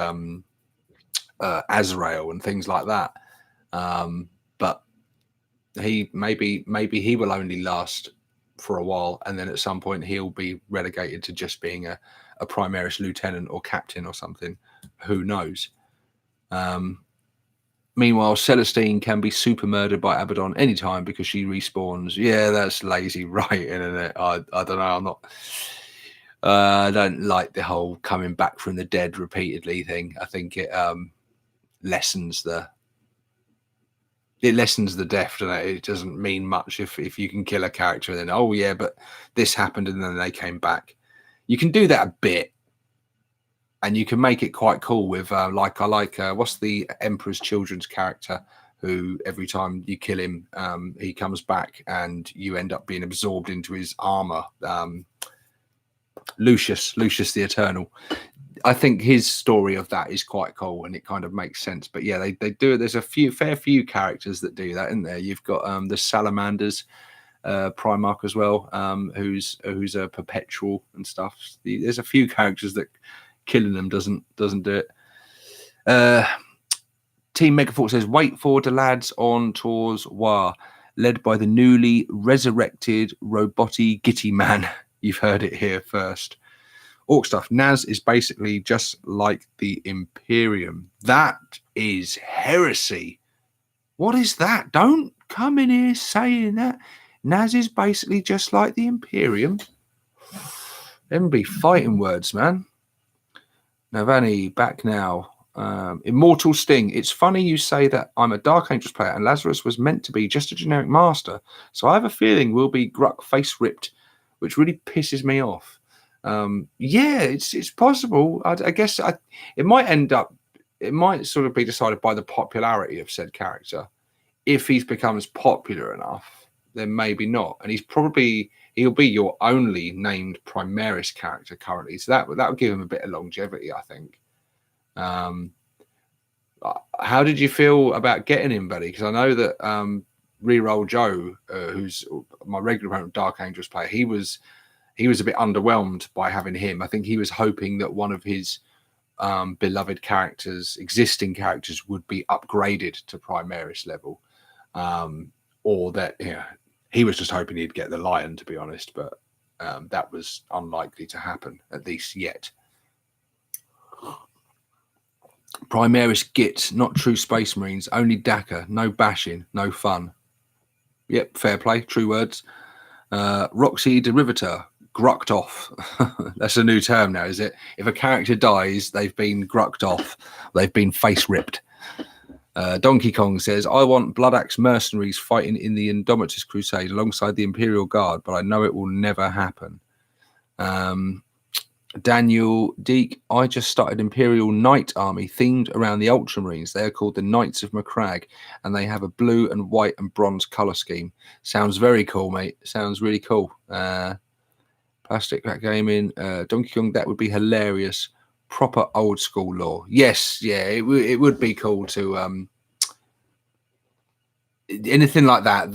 Azrael and things like that. But he maybe he will only last for a while, and then at some point he'll be relegated to just being a Primaris lieutenant or captain or something. Who knows? Meanwhile, Celestine can be super murdered by Abaddon anytime because she respawns. Yeah, that's lazy writing, isn't it? I don't know. I don't like the whole coming back from the dead repeatedly thing. I think it lessens the depth, and it doesn't mean much if you can kill a character and then, oh yeah, but this happened and then they came back. You can do that a bit, and you can make it quite cool with I like what's the Emperor's Children's character, who every time you kill him, he comes back and you end up being absorbed into his armor. Lucius the Eternal. I think his story of that is quite cool, and it kind of makes sense. But yeah, they do it. There's a fair few characters that do that, isn't there? You've got the Salamanders, Primarch as well, who's a perpetual and stuff. There's a few characters that killing them doesn't do it. Team Megafort says, wait for the lads on Tours War, led by the newly resurrected Roboty Gitty Man. You've heard it here first. Orc stuff. Naz is basically just like the Imperium. That is heresy. What is that? Don't come in here saying that. Naz is basically just like the Imperium. Them be fighting words, man. Navani, back now. Immortal Sting. It's funny you say that. I'm a Dark Angels player, and Lazarus was meant to be just a generic master. So I have a feeling we'll be Gruck face ripped, which really pisses me off. Yeah, it's possible. I guess it might sort of be decided by the popularity of said character. If he becomes popular enough, then maybe not. And he'll be your only named Primaris character currently. So that would give him a bit of longevity, I think. How did you feel about getting him, buddy? Because I know that Reroll Joe, who's my regular opponent, Dark Angels player, he was a bit underwhelmed by having him. I think he was hoping that one of his beloved characters, existing characters, would be upgraded to Primaris level, or that he was just hoping he'd get the Lion, to be honest. But that was unlikely to happen, at least yet. Primaris Git, not true Space Marines, only Dakar, no bashing, no fun. Yep, fair play, true words. Roxy Derivator, grucked off. That's a new term now, is it? If a character dies, they've been grucked off. They've been face ripped. Donkey Kong says, I want Blood Axe mercenaries fighting in the Indomitus Crusade alongside the Imperial Guard, but I know it will never happen. Daniel Deek, I just started Imperial Knight Army themed around the Ultramarines. They are called the Knights of Macragge, and they have a blue and white and bronze colour scheme. Sounds very cool, mate. Sounds really cool. Plastic Rat Gaming, Donkey Kong, that would be hilarious. proper old school lore. Yes, yeah, it would be cool to anything like that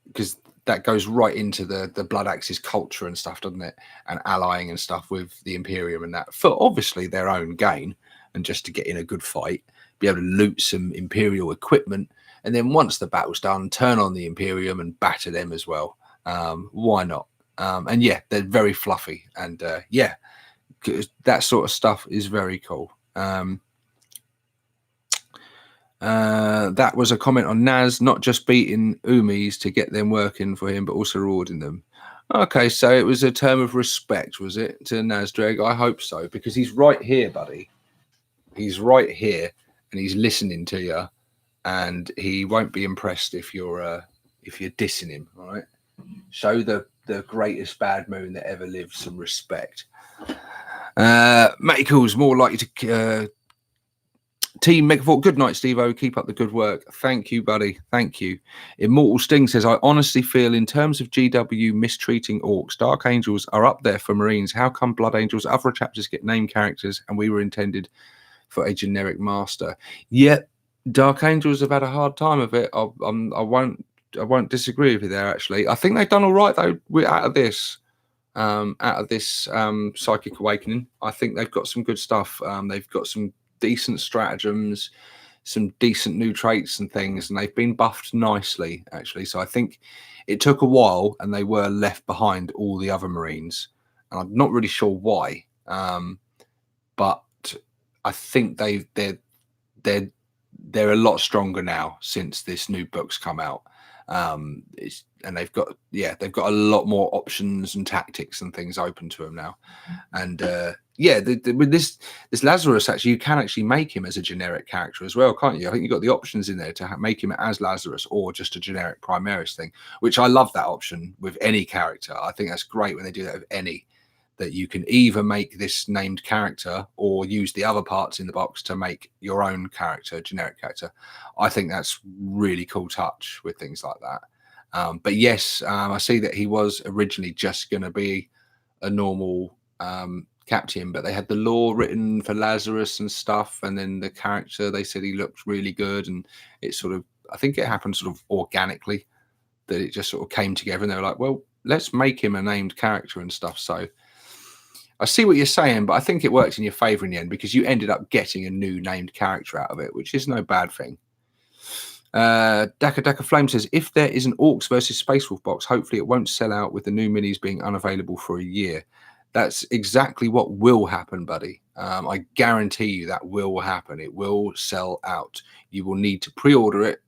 because that goes right into the Blood Axes culture and stuff, doesn't it? And allying and stuff with the Imperium and that for obviously their own gain and just to get in a good fight, be able to loot some Imperial equipment, and then once the battle's done, turn on the Imperium and batter them as well. Why not? And yeah, they're very fluffy, and yeah, that sort of stuff is very cool. That was a comment on Naz not just beating Umis to get them working for him, but also rewarding them. Okay, so it was a term of respect, was it, to Nazdreg? I hope so, because he's right here, buddy. He's right here, and he's listening to you, and he won't be impressed if you're dissing him. All right, show the greatest bad moon that ever lived some respect. Matty Cool's more likely to. Team Megafort, good night, Steve-O. Keep up the good work. Thank you, buddy. Thank you. Immortal Sting says, I honestly feel in terms of GW mistreating orcs, Dark Angels are up there for Marines. How come Blood Angels, other chapters get named characters and we were intended for a generic master? Yet, Dark Angels have had a hard time of it. I won't disagree with you there, actually. I think they've done all right, though, out of this. Psychic Awakening. I think they've got some good stuff. They've got some decent stratagems, some decent new traits and things, and they've been buffed nicely, actually. So I think it took a while and they were left behind all the other Marines, and I'm not really sure why, but I think they're a lot stronger now since this new book's come out. And they've got a lot more options and tactics and things open to them now. And with this Lazarus, actually, you can actually make him as a generic character as well, can't you? I think you've got the options in there to make him as Lazarus or just a generic Primaris thing, which I love that option with any character. I think that's great when they do that with any, that you can either make this named character or use the other parts in the box to make your own character, generic character. I think that's really cool touch with things like that. But yes, I see that he was originally just going to be a normal captain, but they had the lore written for Lazarus and stuff, and then the character, they said he looked really good, and it sort of, I think it happened sort of organically, that it just sort of came together, and they were like, well, let's make him a named character and stuff. So I see what you're saying, but I think it worked in your favor in the end because you ended up getting a new named character out of it, which is no bad thing. Daka Flame says, if there is an Orcs versus Space Wolf box, hopefully it won't sell out with the new minis being unavailable for a year. That's exactly what will happen, buddy. I guarantee you that will happen. It will sell out. You will need to pre-order it,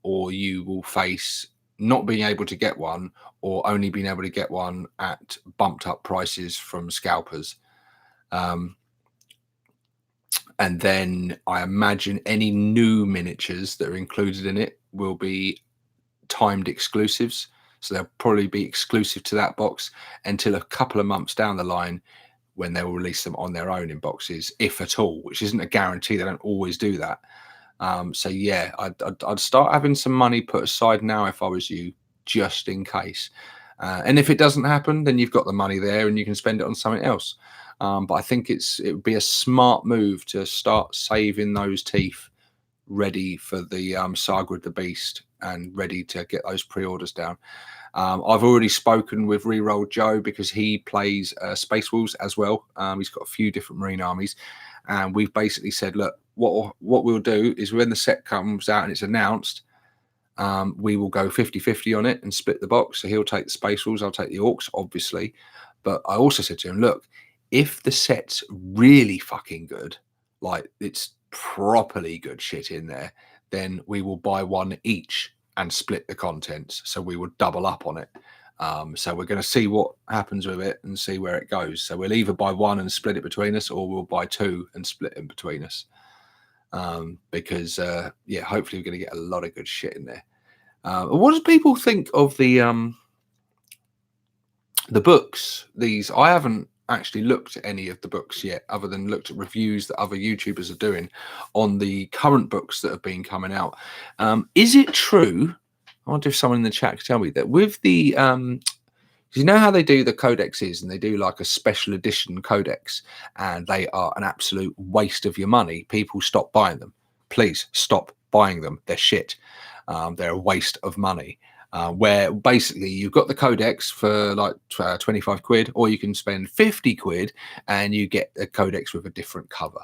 or you will face not being able to get one, or only being able to get one at bumped up prices from scalpers. And then I imagine any new miniatures that are included in it will be timed exclusives. So they'll probably be exclusive to that box until a couple of months down the line when they will release them on their own in boxes, if at all, which isn't a guarantee. They don't always do that. So yeah, I'd start having some money put aside now if I was you, just in case. And if it doesn't happen, then you've got the money there and you can spend it on something else. But I think it would be a smart move to start saving those teeth ready for the Saga of the Beast and ready to get those pre-orders down. I've already spoken with Reroll Joe because he plays Space Wolves as well. He's got a few different Marine armies, and we've basically said, look, what we'll do is when the set comes out and it's announced, we will go 50-50 on it and split the box. So he'll take the Space Wolves, I'll take the Orcs, obviously. But I also said to him, look, if the set's really fucking good, like it's properly good shit in there, then we will buy one each and split the contents. So we will double up on it. So we're going to see what happens with it and see where it goes. So we'll either buy one and split it between us, or we'll buy two and split it between us. Because hopefully we're going to get a lot of good shit in there. What do people think of the books? These, I haven't actually looked at any of the books yet, other than looked at reviews that other YouTubers are doing on the current books that have been coming out. Is it true? I wonder if someone in the chat could tell me that with the You know how they do the codexes and they do like a special edition codex and they are an absolute waste of your money. People stop buying them. Please stop buying them. They're shit. They're a waste of money. Where basically you've got the codex for like 25 quid, or you can spend 50 quid and you get a codex with a different cover.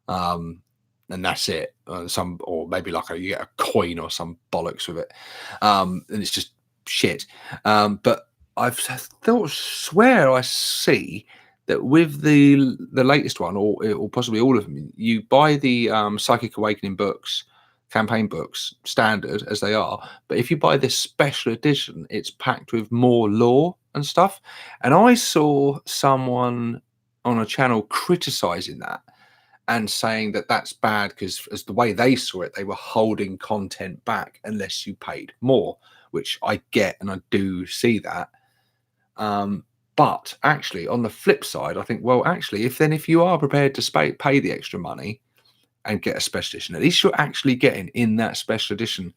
And that's it. Or maybe like you get a coin or some bollocks with it. And it's just shit. But I've swear I see that with the latest one, or possibly all of them, you buy the Psychic Awakening books, campaign books, standard as they are. But if you buy this special edition, it's packed with more lore and stuff. And I saw someone on a channel criticizing that and saying that that's bad because, as the way they saw it, they were holding content back unless you paid more, which I get and I do see that. But actually, on the flip side, I think, well, actually, if you are prepared to pay the extra money and get a special edition, at least you're actually getting in that special edition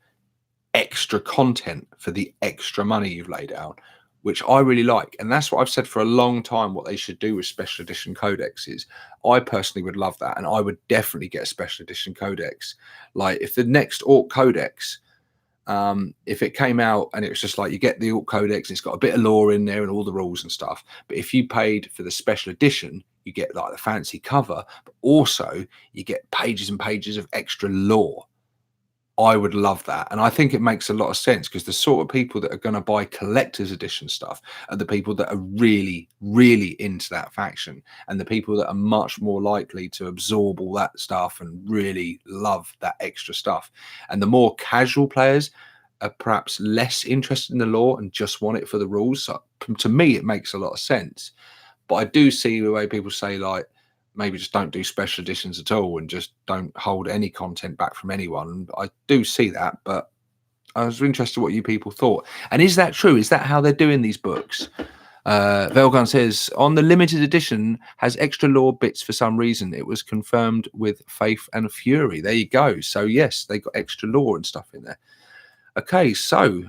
extra content for the extra money you've laid out, which I really like. And that's what I've said for a long time, what they should do with special edition codexes. I personally would love that. And I would definitely get a special edition codex. Like if the next Orc Codex, if it came out and it was just like you get the Orc Codex, it's got a bit of lore in there and all the rules and stuff. But if you paid for the special edition, you get like the fancy cover, but also you get pages and pages of extra lore. I would love that. And I think it makes a lot of sense because the sort of people that are going to buy collector's edition stuff are the people that are really, really into that faction, and the people that are much more likely to absorb all that stuff and really love that extra stuff. And the more casual players are perhaps less interested in the lore and just want it for the rules. So to me, it makes a lot of sense. But I do see the way people say, like, maybe just don't do special editions at all and just don't hold any content back from anyone. I do see that, but I was interested what you people thought. And is that true? Is that how they're doing these books? Velgun says, on the limited edition, has extra lore bits for some reason. It was confirmed with Faith and Fury. There you go. So, yes, they got extra lore and stuff in there. Okay, so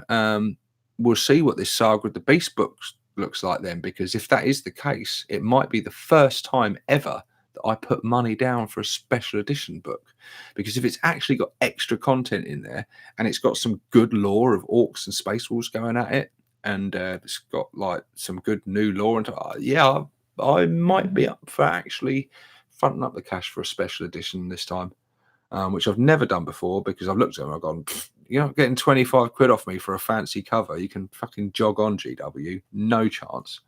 we'll see what this Saga of the Beast book looks like then, because if that is the case, it might be the first time ever that I put money down for a special edition book, because if it's actually got extra content in there and it's got some good lore of orcs and space wolves going at it, and it's got like some good new lore, and yeah, I might be up for actually fronting up the cash for a special edition this time, which I've never done before, because I've looked at them and I've gone, you're not getting 25 quid off me for a fancy cover. You can fucking jog on, GW. No chance.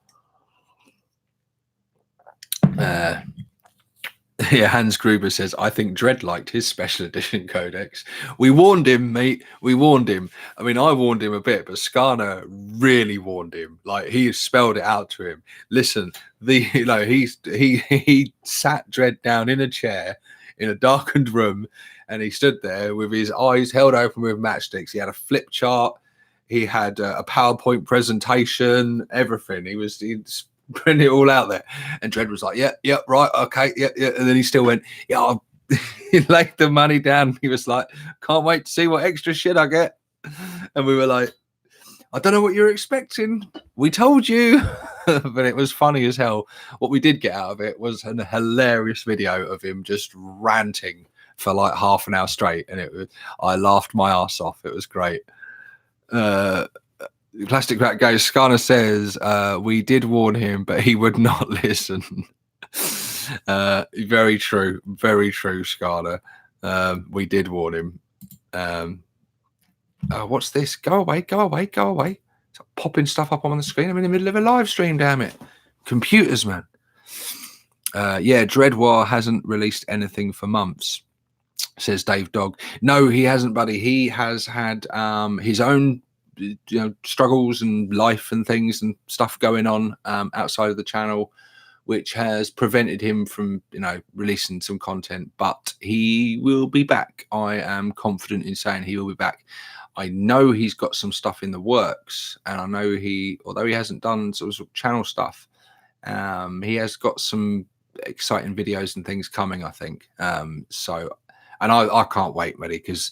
Yeah, Hans Gruber says, I think Dredd liked his special edition codex. We warned him, mate. We warned him. I mean, I warned him a bit, but Skarner really warned him. Like, he spelled it out to him. Listen, he sat Dredd down in a chair in a darkened room, and he stood there with his eyes held open with matchsticks. He had a flip chart. He had a PowerPoint presentation, everything. He's printing it all out there. And Dredd was like, yeah, right, okay, yeah. And then he still went, yeah, he laid the money down. He was like, can't wait to see what extra shit I get. And we were like, I don't know what you're expecting. We told you. But it was funny as hell. What we did get out of it was a hilarious video of him just ranting for like half an hour straight. And I laughed my ass off. It was great. Plastic Rat goes, Skarner says, we did warn him, but he would not listen. Very true, Skarner. We did warn him. What's this? Go away. Stop popping stuff up on the screen. I'm in the middle of a live stream, damn it. Computers, man. Yeah, Dreadwar hasn't released anything for months, says Dave Dog. No, he hasn't, buddy. He has had his own struggles and life and things and stuff going on outside of the channel, which has prevented him from releasing some content. But he will be back. I am confident in saying he will be back. I know he's got some stuff in the works, and I know although he hasn't done sort of channel stuff, he has got some exciting videos and things coming, I think. And I can't wait, really, because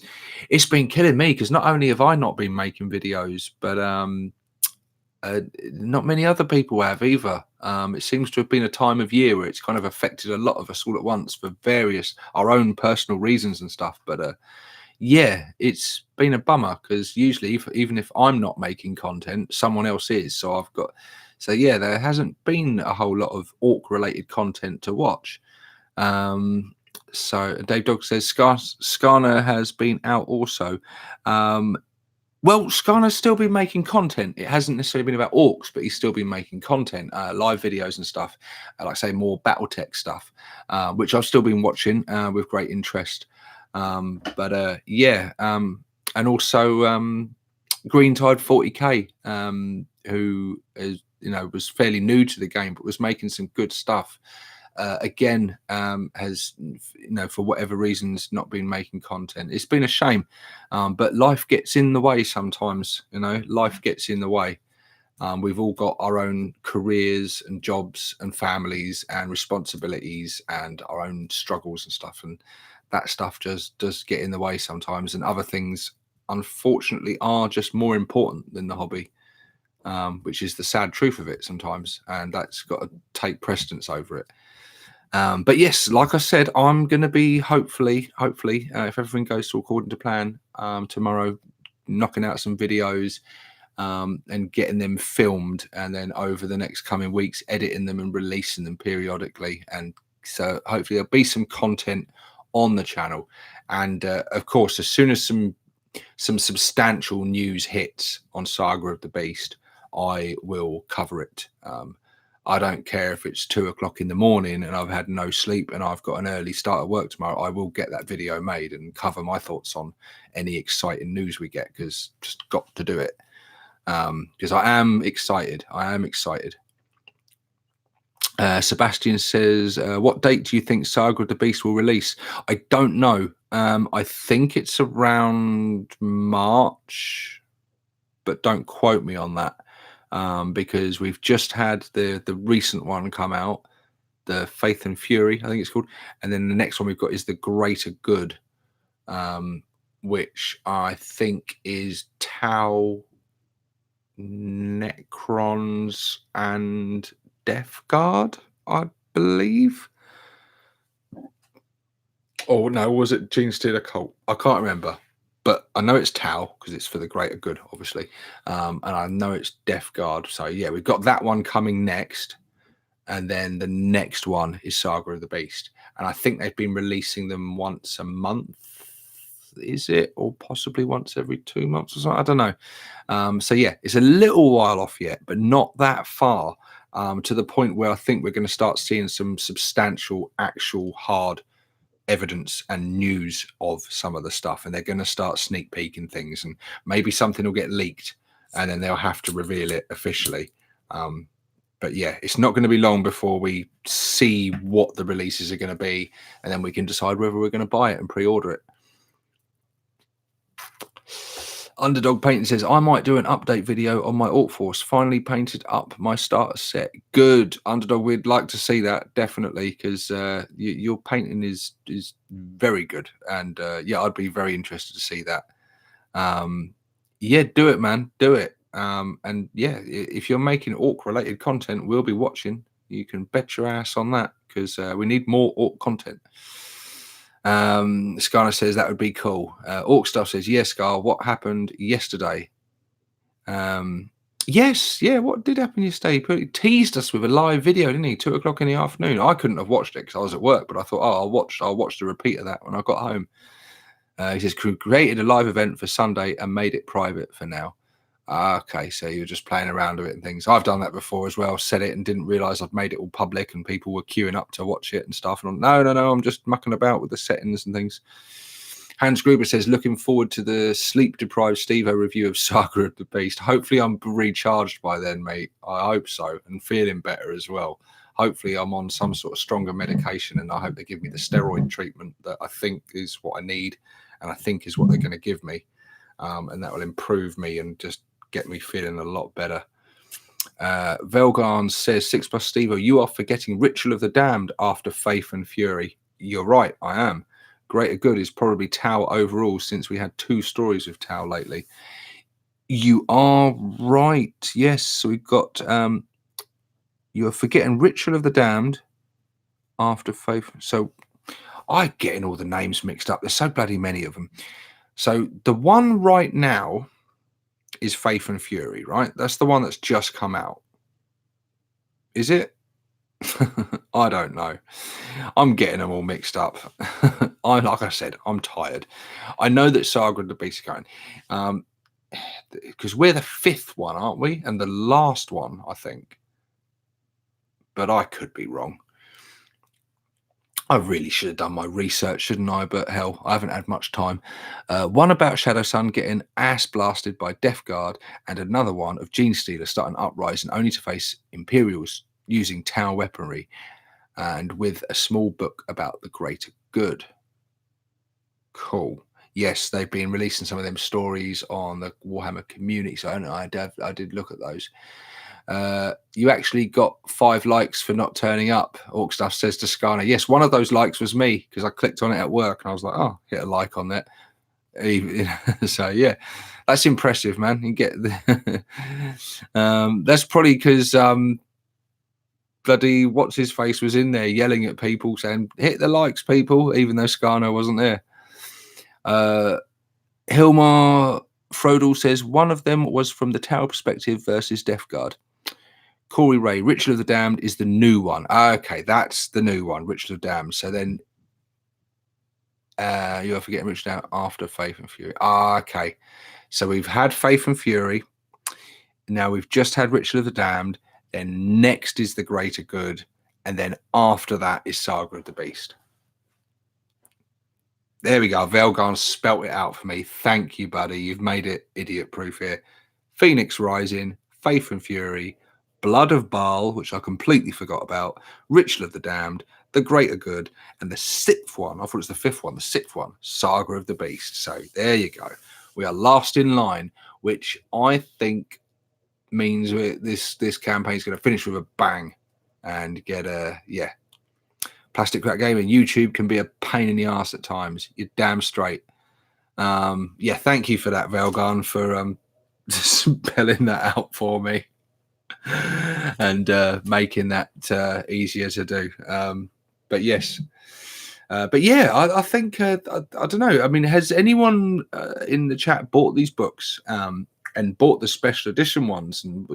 it's been killing me, because not only have I not been making videos, but Not many other people have either. It seems to have been a time of year where it's kind of affected a lot of us all at once for various our own personal reasons and stuff. But yeah, it's been a bummer because usually, even if I'm not making content, someone else is. So I've got, so yeah, there hasn't been a whole lot of orc related content to watch. Um, so Dave Dog says Skarner has been out also. Um, well, Skarner's still been making content. It hasn't necessarily been about orcs, but he's still been making content, live videos and stuff. Like I say, more BattleTech stuff, which I've still been watching with great interest. Yeah, and also Green Tide 40k, who is was fairly new to the game, but was making some good stuff. Again, has for whatever reasons not been making content. It's been a shame, but life gets in the way sometimes. Life gets in the way. We've all got our own careers and jobs and families and responsibilities and our own struggles and stuff, and that stuff just does get in the way sometimes. And other things, unfortunately, are just more important than the hobby, which is the sad truth of it sometimes, and that's got to take precedence over it. But yes, like I said, I'm going to be hopefully, if everything goes according to plan, tomorrow, knocking out some videos and getting them filmed, and then over the next coming weeks, editing them and releasing them periodically. And so hopefully there'll be some content on the channel. And of course, as soon as some substantial news hits on Saga of the Beast, I will cover it. I don't care if it's 2 o'clock in the morning and I've had no sleep and I've got an early start at work tomorrow. I will get that video made and cover my thoughts on any exciting news we get, because just got to do it. Because I am excited. Sebastian says, what date do you think Saga of the Beast will release? I don't know. I think it's around March, but don't quote me on that. Because we've just had the recent one come out, the Faith and Fury, I think it's called, and then the next one we've got is the Greater Good, which I think is Tau, Necrons, and Death Guard, I believe. Oh no, was it Gene Stealer Cult? I can't remember. But I know it's Tau because it's for the greater good, obviously. And I know it's Death Guard. So, yeah, we've got that one coming next. And then the next one is Saga of the Beast. And I think they've been releasing them once a month, is it? Or possibly once every 2 months or something. I don't know. So, yeah, it's a little while off yet, but not that far, to the point where I think we're going to start seeing some substantial, actual, hard evidence and news of some of the stuff, and they're going to start sneak peeking things, and maybe something will get leaked and then they'll have to reveal it officially. But yeah, it's not going to be long before we see what the releases are going to be, and then we can decide whether we're going to buy it and pre-order it. Underdog Painting says, I might do an update video on my Orc Force. Finally painted up my starter set. Good, Underdog. We'd like to see that, definitely, because your painting is very good. And yeah, I'd be very interested to see that. Yeah, do it, man. Do it. And yeah, if you're making Orc-related content, we'll be watching. You can bet your ass on that, because we need more Orc content. Scarner says that would be cool. Orc Stuff says, yes, Scar, what happened yesterday? Yes, yeah, what did happen yesterday? He teased us with a live video, didn't he? 2 o'clock in the afternoon. I couldn't have watched it because I was at work, but I thought, oh, I'll watch the repeat of that when I got home. He says, created a live event for Sunday and made it private for now. Okay, so you're just playing around with it and things. I've done that before as well. Said it and didn't realize I'd made it all public and people were queuing up to watch it and stuff. And no, I'm just mucking about with the settings and things. Hans Gruber says, looking forward to the sleep-deprived Steve-O review of Saga of the Beast. Hopefully I'm recharged by then, mate. I hope so, and feeling better as well. Hopefully I'm on some sort of stronger medication, and I hope they give me the steroid treatment that I think is what I need, and I think is what they're going to give me. And that will improve me and just get me feeling a lot better. Velgarn says, 6+ Steve-O, you are forgetting Ritual of the Damned after Faith and Fury. You're right, I am. Greater Good is probably Tau overall, since we had 2 stories of Tau lately. You are right. Yes, so we've got you're forgetting Ritual of the Damned, After Faith. So I'm getting all the names mixed up. There's so bloody many of them. So the one right now is Faith and Fury, right? That's the one that's just come out. Is it? I don't know. I'm getting them all mixed up. Like I said, I'm tired. I know that Saga and the Beast are going, because we're the fifth one, aren't we? And the last one, I think. But I could be wrong. I really should have done my research, shouldn't I? But hell, I haven't had much time. One about Shadow Sun getting ass blasted by Death Guard, and another one of Gene Stealer starting uprising only to face Imperials using Tau weaponry, and with a small book about the greater good. Cool. Yes, they've been releasing some of them stories on the Warhammer community, so I did look at those. You actually got 5 likes for not turning up. Orc Stuff says to Skana. Yes, one of those likes was me because I clicked on it at work and I was like, oh, hit a like on that. So yeah, that's impressive, man. You get the that's probably because bloody what's his face was in there yelling at people saying hit the likes, people, even though Skana wasn't there. Hilmar Frodel says one of them was from the Tower perspective versus Death Guard. Corey Ray, Ritual of the Damned is the new one. Okay, that's the new one, Ritual of the Damned. So then you are forgetting Ritual of the Damned after Faith and Fury. Okay. So we've had Faith and Fury. Now we've just had Ritual of the Damned. Then next is the Greater Good. And then after that is Saga of the Beast. There we go. Velgarn spelt it out for me. Thank you, buddy. You've made it idiot-proof here. Phoenix Rising, Faith and Fury, Blood of Baal, which I completely forgot about, Ritual of the Damned, The Greater Good, and the 6th one, I thought it was the 5th one, the 6th one, Saga of the Beast. So there you go. We are last in line, which I think means this campaign is going to finish with a bang and get Plastic Crack Gaming. YouTube can be a pain in the ass at times. You're damn straight. Thank you for that, Velgarn, for spelling that out for me and making that easier to do. But yes. I think I don't know. I mean, has anyone in the chat bought these books and bought the special edition ones? And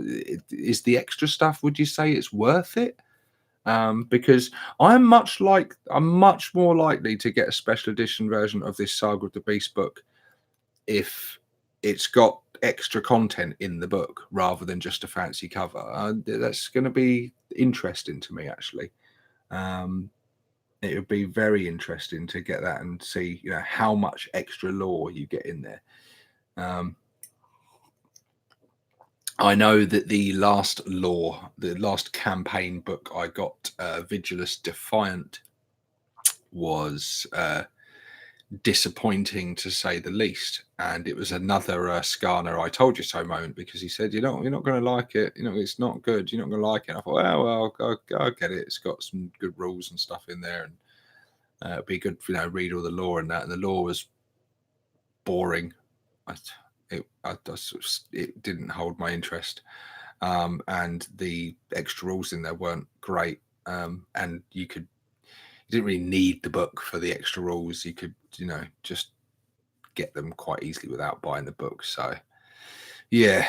is the extra stuff? Would you say it's worth it? Because I'm much more likely to get a special edition version of this Saga of the Beast book if it's got extra content in the book rather than just a fancy cover. That's going to be interesting to me, actually. It would be very interesting to get that and see, how much extra lore you get in there. I know that the last campaign book I got, Vigilus Defiant, was disappointing to say the least, and it was another Skana I told you so moment, because he said you're not going to like it, it's not good, you're not going to like it. And I thought, well, I'll get it. It's got some good rules and stuff in there, and it'd be good, read all the lore and that. And the lore was boring. It didn't hold my interest, and the extra rules in there weren't great, and you didn't really need the book for the extra rules. You could just get them quite easily without buying the book. So yeah,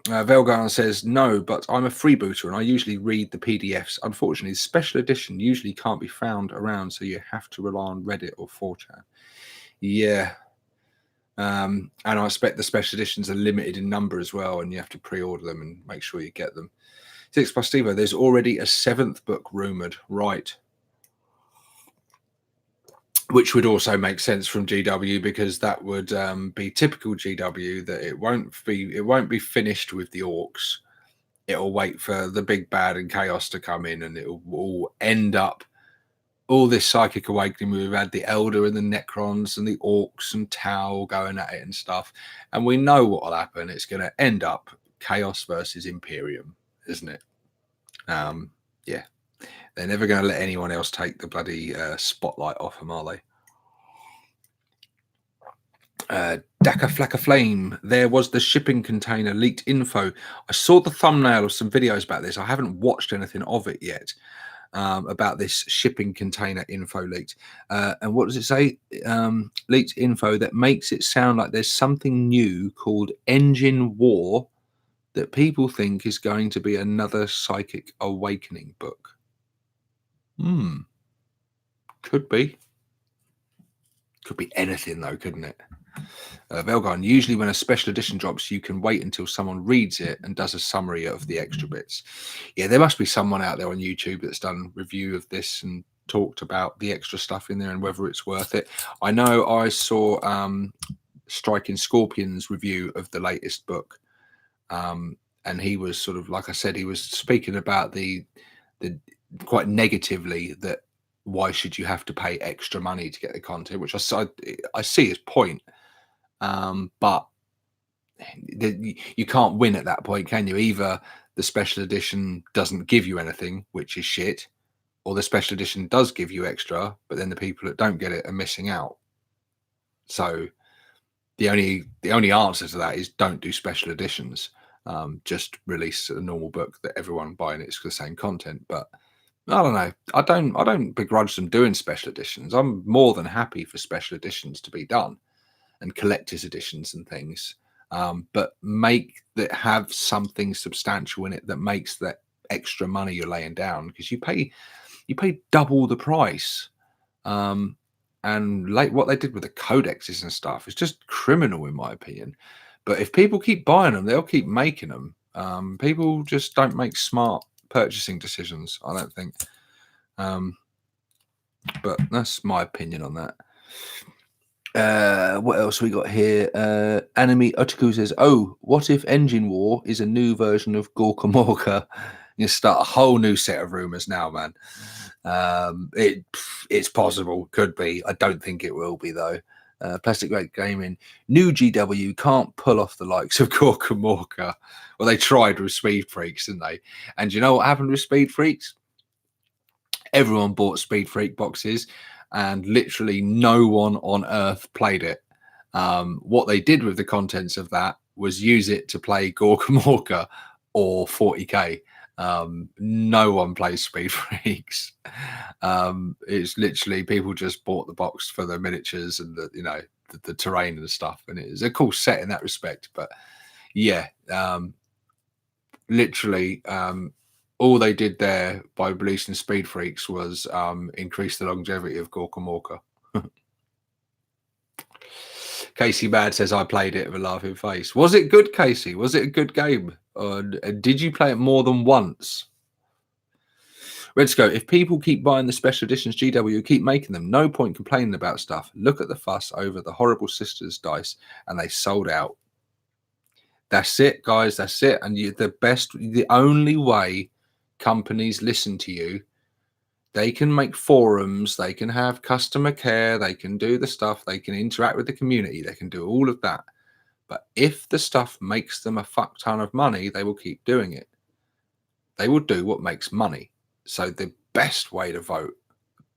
Velgarn says no, but I'm a freebooter and I usually read the PDFs. Unfortunately, the special edition usually can't be found around, so you have to rely on Reddit or 4chan. Yeah. And I expect the special editions are limited in number as well, and you have to pre-order them and make sure you get them. 6 plus Stevo, there's already a 7th book rumored, right? Which would also make sense from GW, because that would be typical GW, that it won't be finished with the orcs. It'll wait for the big bad and chaos to come in, and it will all end up. All this psychic awakening, we've had the Elder and the Necrons and the Orcs and Tau going at it and stuff. And we know what will happen. It's going to end up Chaos versus Imperium, isn't it? Yeah. They're never going to let anyone else take the bloody spotlight off them, are they? Daka Flacka Flame. There was the shipping container leaked info. I saw the thumbnail of some videos about this. I haven't watched anything of it yet. About this shipping container info leaked. And what does it say? Leaked info that makes it sound like there's something new called Engine War that people think is going to be another Psychic Awakening book. Could be. Could be anything though, couldn't it? Velgon, usually when a special edition drops, you can wait until someone reads it and does a summary of the extra bits. Yeah, there must be someone out there on YouTube that's done review of this and talked about the extra stuff in there and whether it's worth it. I know I saw Striking Scorpion's review of the latest book, and he was sort of, like I said, he was speaking about the quite negatively that why should you have to pay extra money to get the content, which I see his point. But you can't win at that point, can you? Either the special edition doesn't give you anything, which is shit, or the special edition does give you extra, but then the people that don't get it are missing out. So the only answer to that is don't do special editions. Just release a normal book that everyone buying it's the same content. But I don't know. I don't begrudge them doing special editions. I'm more than happy for special editions to be done and collector's editions and things. But have something substantial in it that makes that extra money you're laying down, because you pay double the price. And like what they did with the codexes and stuff is just criminal in my opinion. But if people keep buying them, they'll keep making them. People just don't make smart purchasing decisions, I don't think. But that's my opinion on that. What else we got here? Anime Otaku says, "Oh, what if Engine War is a new version of Gorka Morka?" You start a whole new set of rumors now, man. It's possible, could be. I don't think it will be though. Plastic Rate Gaming, new GW can't pull off the likes of Gorka Morka. Well, they tried with Speed Freaks, didn't they? And you know what happened with Speed Freaks? Everyone bought Speed Freak boxes, and literally no one on earth played it. What they did with the contents of that was use it to play Gorka Morka or 40k. No one plays Speed Freaks. It's literally people just bought the box for the miniatures and the terrain and stuff, and it is a cool set in that respect. But yeah, literally all they did there by releasing Speed Freaks was increase the longevity of Gorka Morka. Casey Bad says, I played it with a laughing face. Was it good, Casey? Was it a good game? Did you play it more than once? Redsco, if people keep buying the special editions GW, keep making them. No point complaining about stuff. Look at the fuss over the Horrible Sisters dice, and they sold out. That's it, guys. That's it. And the only way companies listen to you, they can make forums, they can have customer care, they can do the stuff, they can interact with the community, they can do all of that. But if the stuff makes them a fuck ton of money, they will keep doing it. They will do what makes money. So the best way to vote,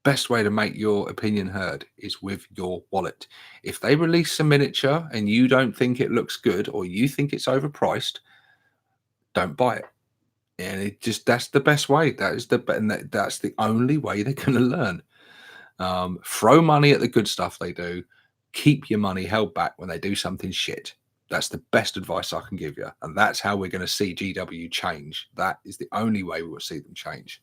best way to make your opinion heard is with your wallet. If they release a miniature and you don't think it looks good or you think it's overpriced, don't buy it. And that's the best way. That's the only way they're going to learn. Throw money at the good stuff they do. Keep your money held back when they do something shit. That's the best advice I can give you. And that's how we're going to see GW change. That is the only way we will see them change.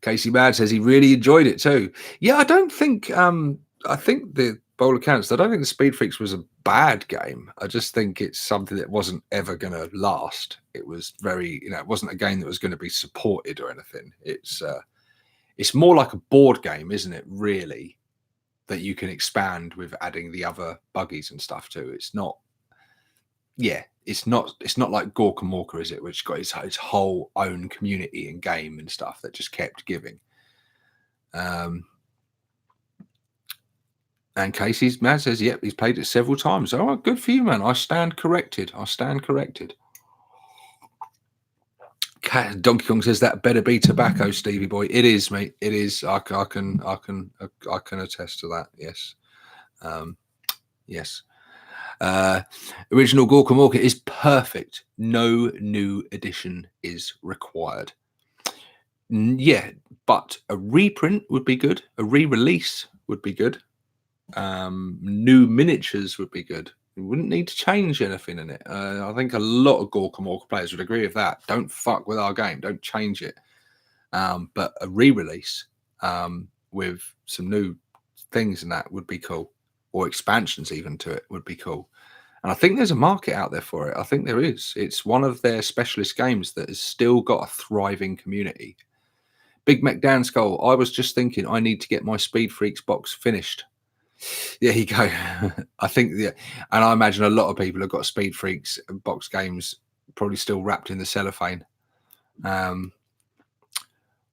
Casey Bad says he really enjoyed it too. Yeah, I don't think I think the Bowl of Cans, I don't think the Speed Freaks was a bad game. I just think it's something that wasn't ever going to last. It was very, it wasn't a game that was going to be supported or anything. It's more like a board game, isn't it, really, that you can expand with adding the other buggies and stuff too. It's not like Gorka Morka, is it, which got its whole own community and game and stuff that just kept giving. And Casey's man says, yep, he's played it several times. Oh, good for you, man. I stand corrected. Donkey Kong says that better be tobacco, Stevie boy. It is, mate. It is. I can attest to that. Yes. Yes. Original Gorkamorka is perfect. No new edition is required. Yeah, but a reprint would be good. A re-release would be good. New miniatures would be good. You wouldn't need to change anything in it. I think a lot of Gorkamorka players would agree with that. Don't fuck with our game. Don't change it. But a re-release with some new things in that would be cool, or expansions even to it would be cool. And I think there's a market out there for it. I think there is. It's one of their specialist games that has still got a thriving community. Big Mech Dan Skull, I was just thinking I need to get my Speed Freaks box finished. There you go. I think, yeah, and I imagine a lot of people have got Speed Freaks box games probably still wrapped in the cellophane. All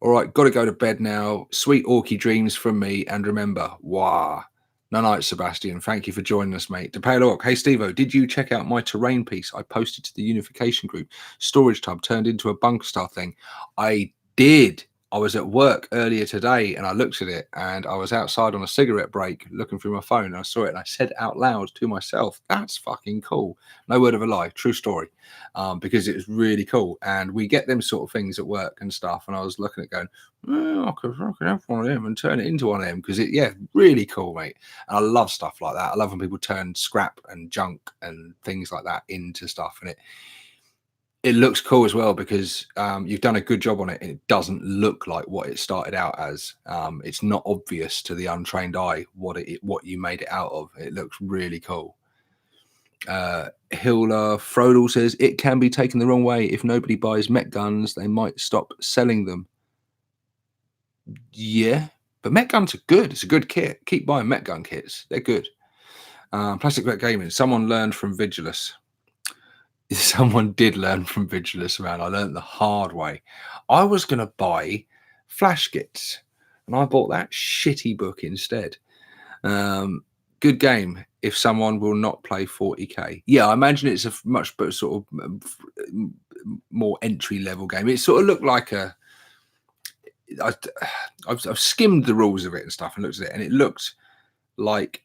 right, got to go to bed now. Sweet orky dreams from me, and remember, wah. No night, Sebastian. Thank you for joining us, mate. DePaleork, hey Stevo, did you check out my terrain piece I posted to the unification group? Storage tub turned into a bunker style thing. I did. I was at work earlier today and I looked at it, and I was outside on a cigarette break looking through my phone, and I saw it and I said out loud to myself, that's fucking cool. No word of a lie, true story, because it was really cool. And we get them sort of things at work and stuff, and I was looking at it going, oh, I could have one of them and turn it into one of them, because yeah, really cool, mate. And I love stuff like that. I love when people turn scrap and junk and things like that into stuff, and it looks cool as well, because you've done a good job on it, and it doesn't look like what it started out as. It's not obvious to the untrained eye what you made it out of. It looks really cool. Hilda Frodel says it can be taken the wrong way. If nobody buys mech guns, they might stop selling them. Yeah, but mech guns are good. It's a good kit. Keep buying mech gun kits. They're good. Plastic Vet Gaming. Someone learned from Vigilus. Someone did learn from Vigilus, man. I learned the hard way. I was going to buy Flash Gits, and I bought that shitty book instead. Good game if someone will not play 40k. Yeah, I imagine it's a much better sort of more entry level game. It sort of looked like I've skimmed the rules of it and stuff and looked at it, and it looked like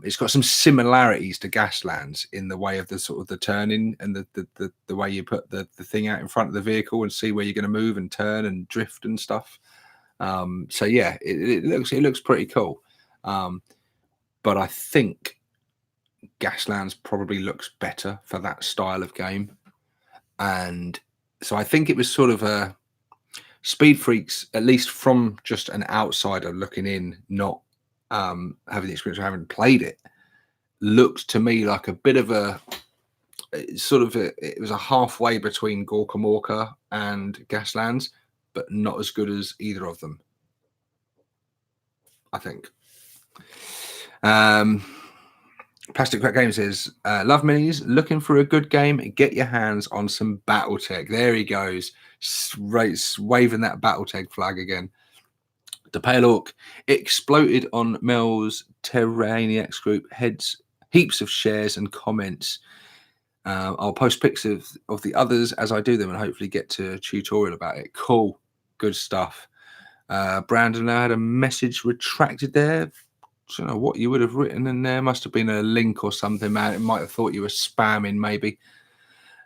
it's got some similarities to Gaslands in the way of the sort of the turning and the way you put the thing out in front of the vehicle and see where you're going to move and turn and drift and stuff. So yeah, it looks pretty cool. But I think Gaslands probably looks better for that style of game. And so I think it was sort of a Speed Freaks, at least from just an outsider looking in, not having the experience of having played it, looked to me like a bit of a sort of it was a halfway between Gorkamorka and Gaslands, but not as good as either of them, I think. Plastic Crack Game says, love minis, looking for a good game, get your hands on some Battletech. There he goes, waving that Battletech flag again. The Pale Orc, it exploded on Mel's Terraniacs group, heaps of shares and comments. I'll post pics of the others as I do them, and hopefully get to a tutorial about it. Cool, good stuff. Brandon, I had a message retracted there. I don't know what you would have written in there. Must have been a link or something, man. It might have thought you were spamming, maybe.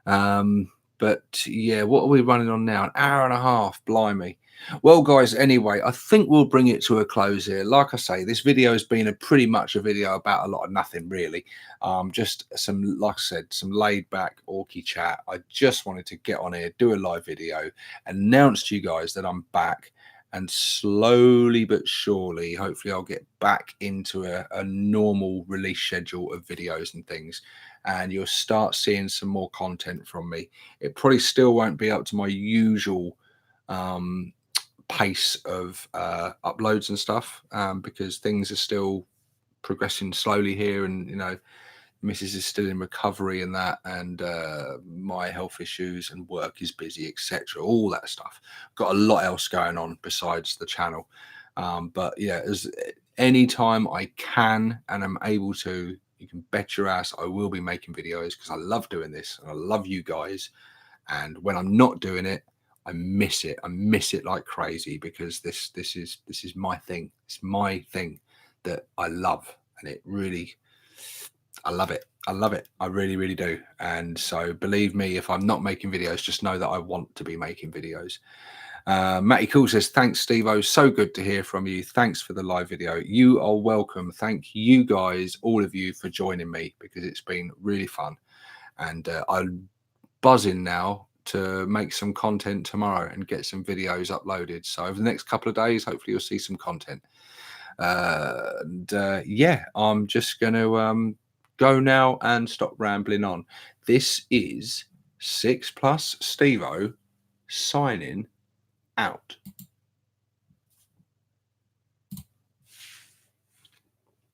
But yeah, what are we running on now? An hour and a half, blimey. Well, guys, anyway, I think we'll bring it to a close here. Like I say, this video has been pretty much a video about a lot of nothing, really. Just some, like I said, some laid back orky chat. I just wanted to get on here, do a live video, announce to you guys that I'm back. And slowly but surely, hopefully I'll get back into a normal release schedule of videos and things. And you'll start seeing some more content from me. It probably still won't be up to my usual pace of uploads and stuff, because things are still progressing slowly here. And, you know, Mrs. is still in recovery and that, and my health issues and work is busy, etc. All that stuff. Got a lot else going on besides the channel. But yeah, as anytime I can and I'm able to, you can bet your ass I will be making videos, because I love doing this and I love you guys. And when I'm not doing it, I miss it. I miss it like crazy, because this is my thing. It's my thing that I love. and it really, I love it. I love it. I really, really do. And so believe me, if I'm not making videos, just know that I want to be making videos. Matty Cool says, thanks, Steve-O. So good to hear from you. Thanks for the live video. You are welcome. Thank you guys, all of you, for joining me, because it's been really fun. And I'm buzzing now to make some content tomorrow and get some videos uploaded. So over the next couple of days, hopefully you'll see some content. Yeah, I'm just going to go now and stop rambling on. This is 6 Plus Steve-O signing out.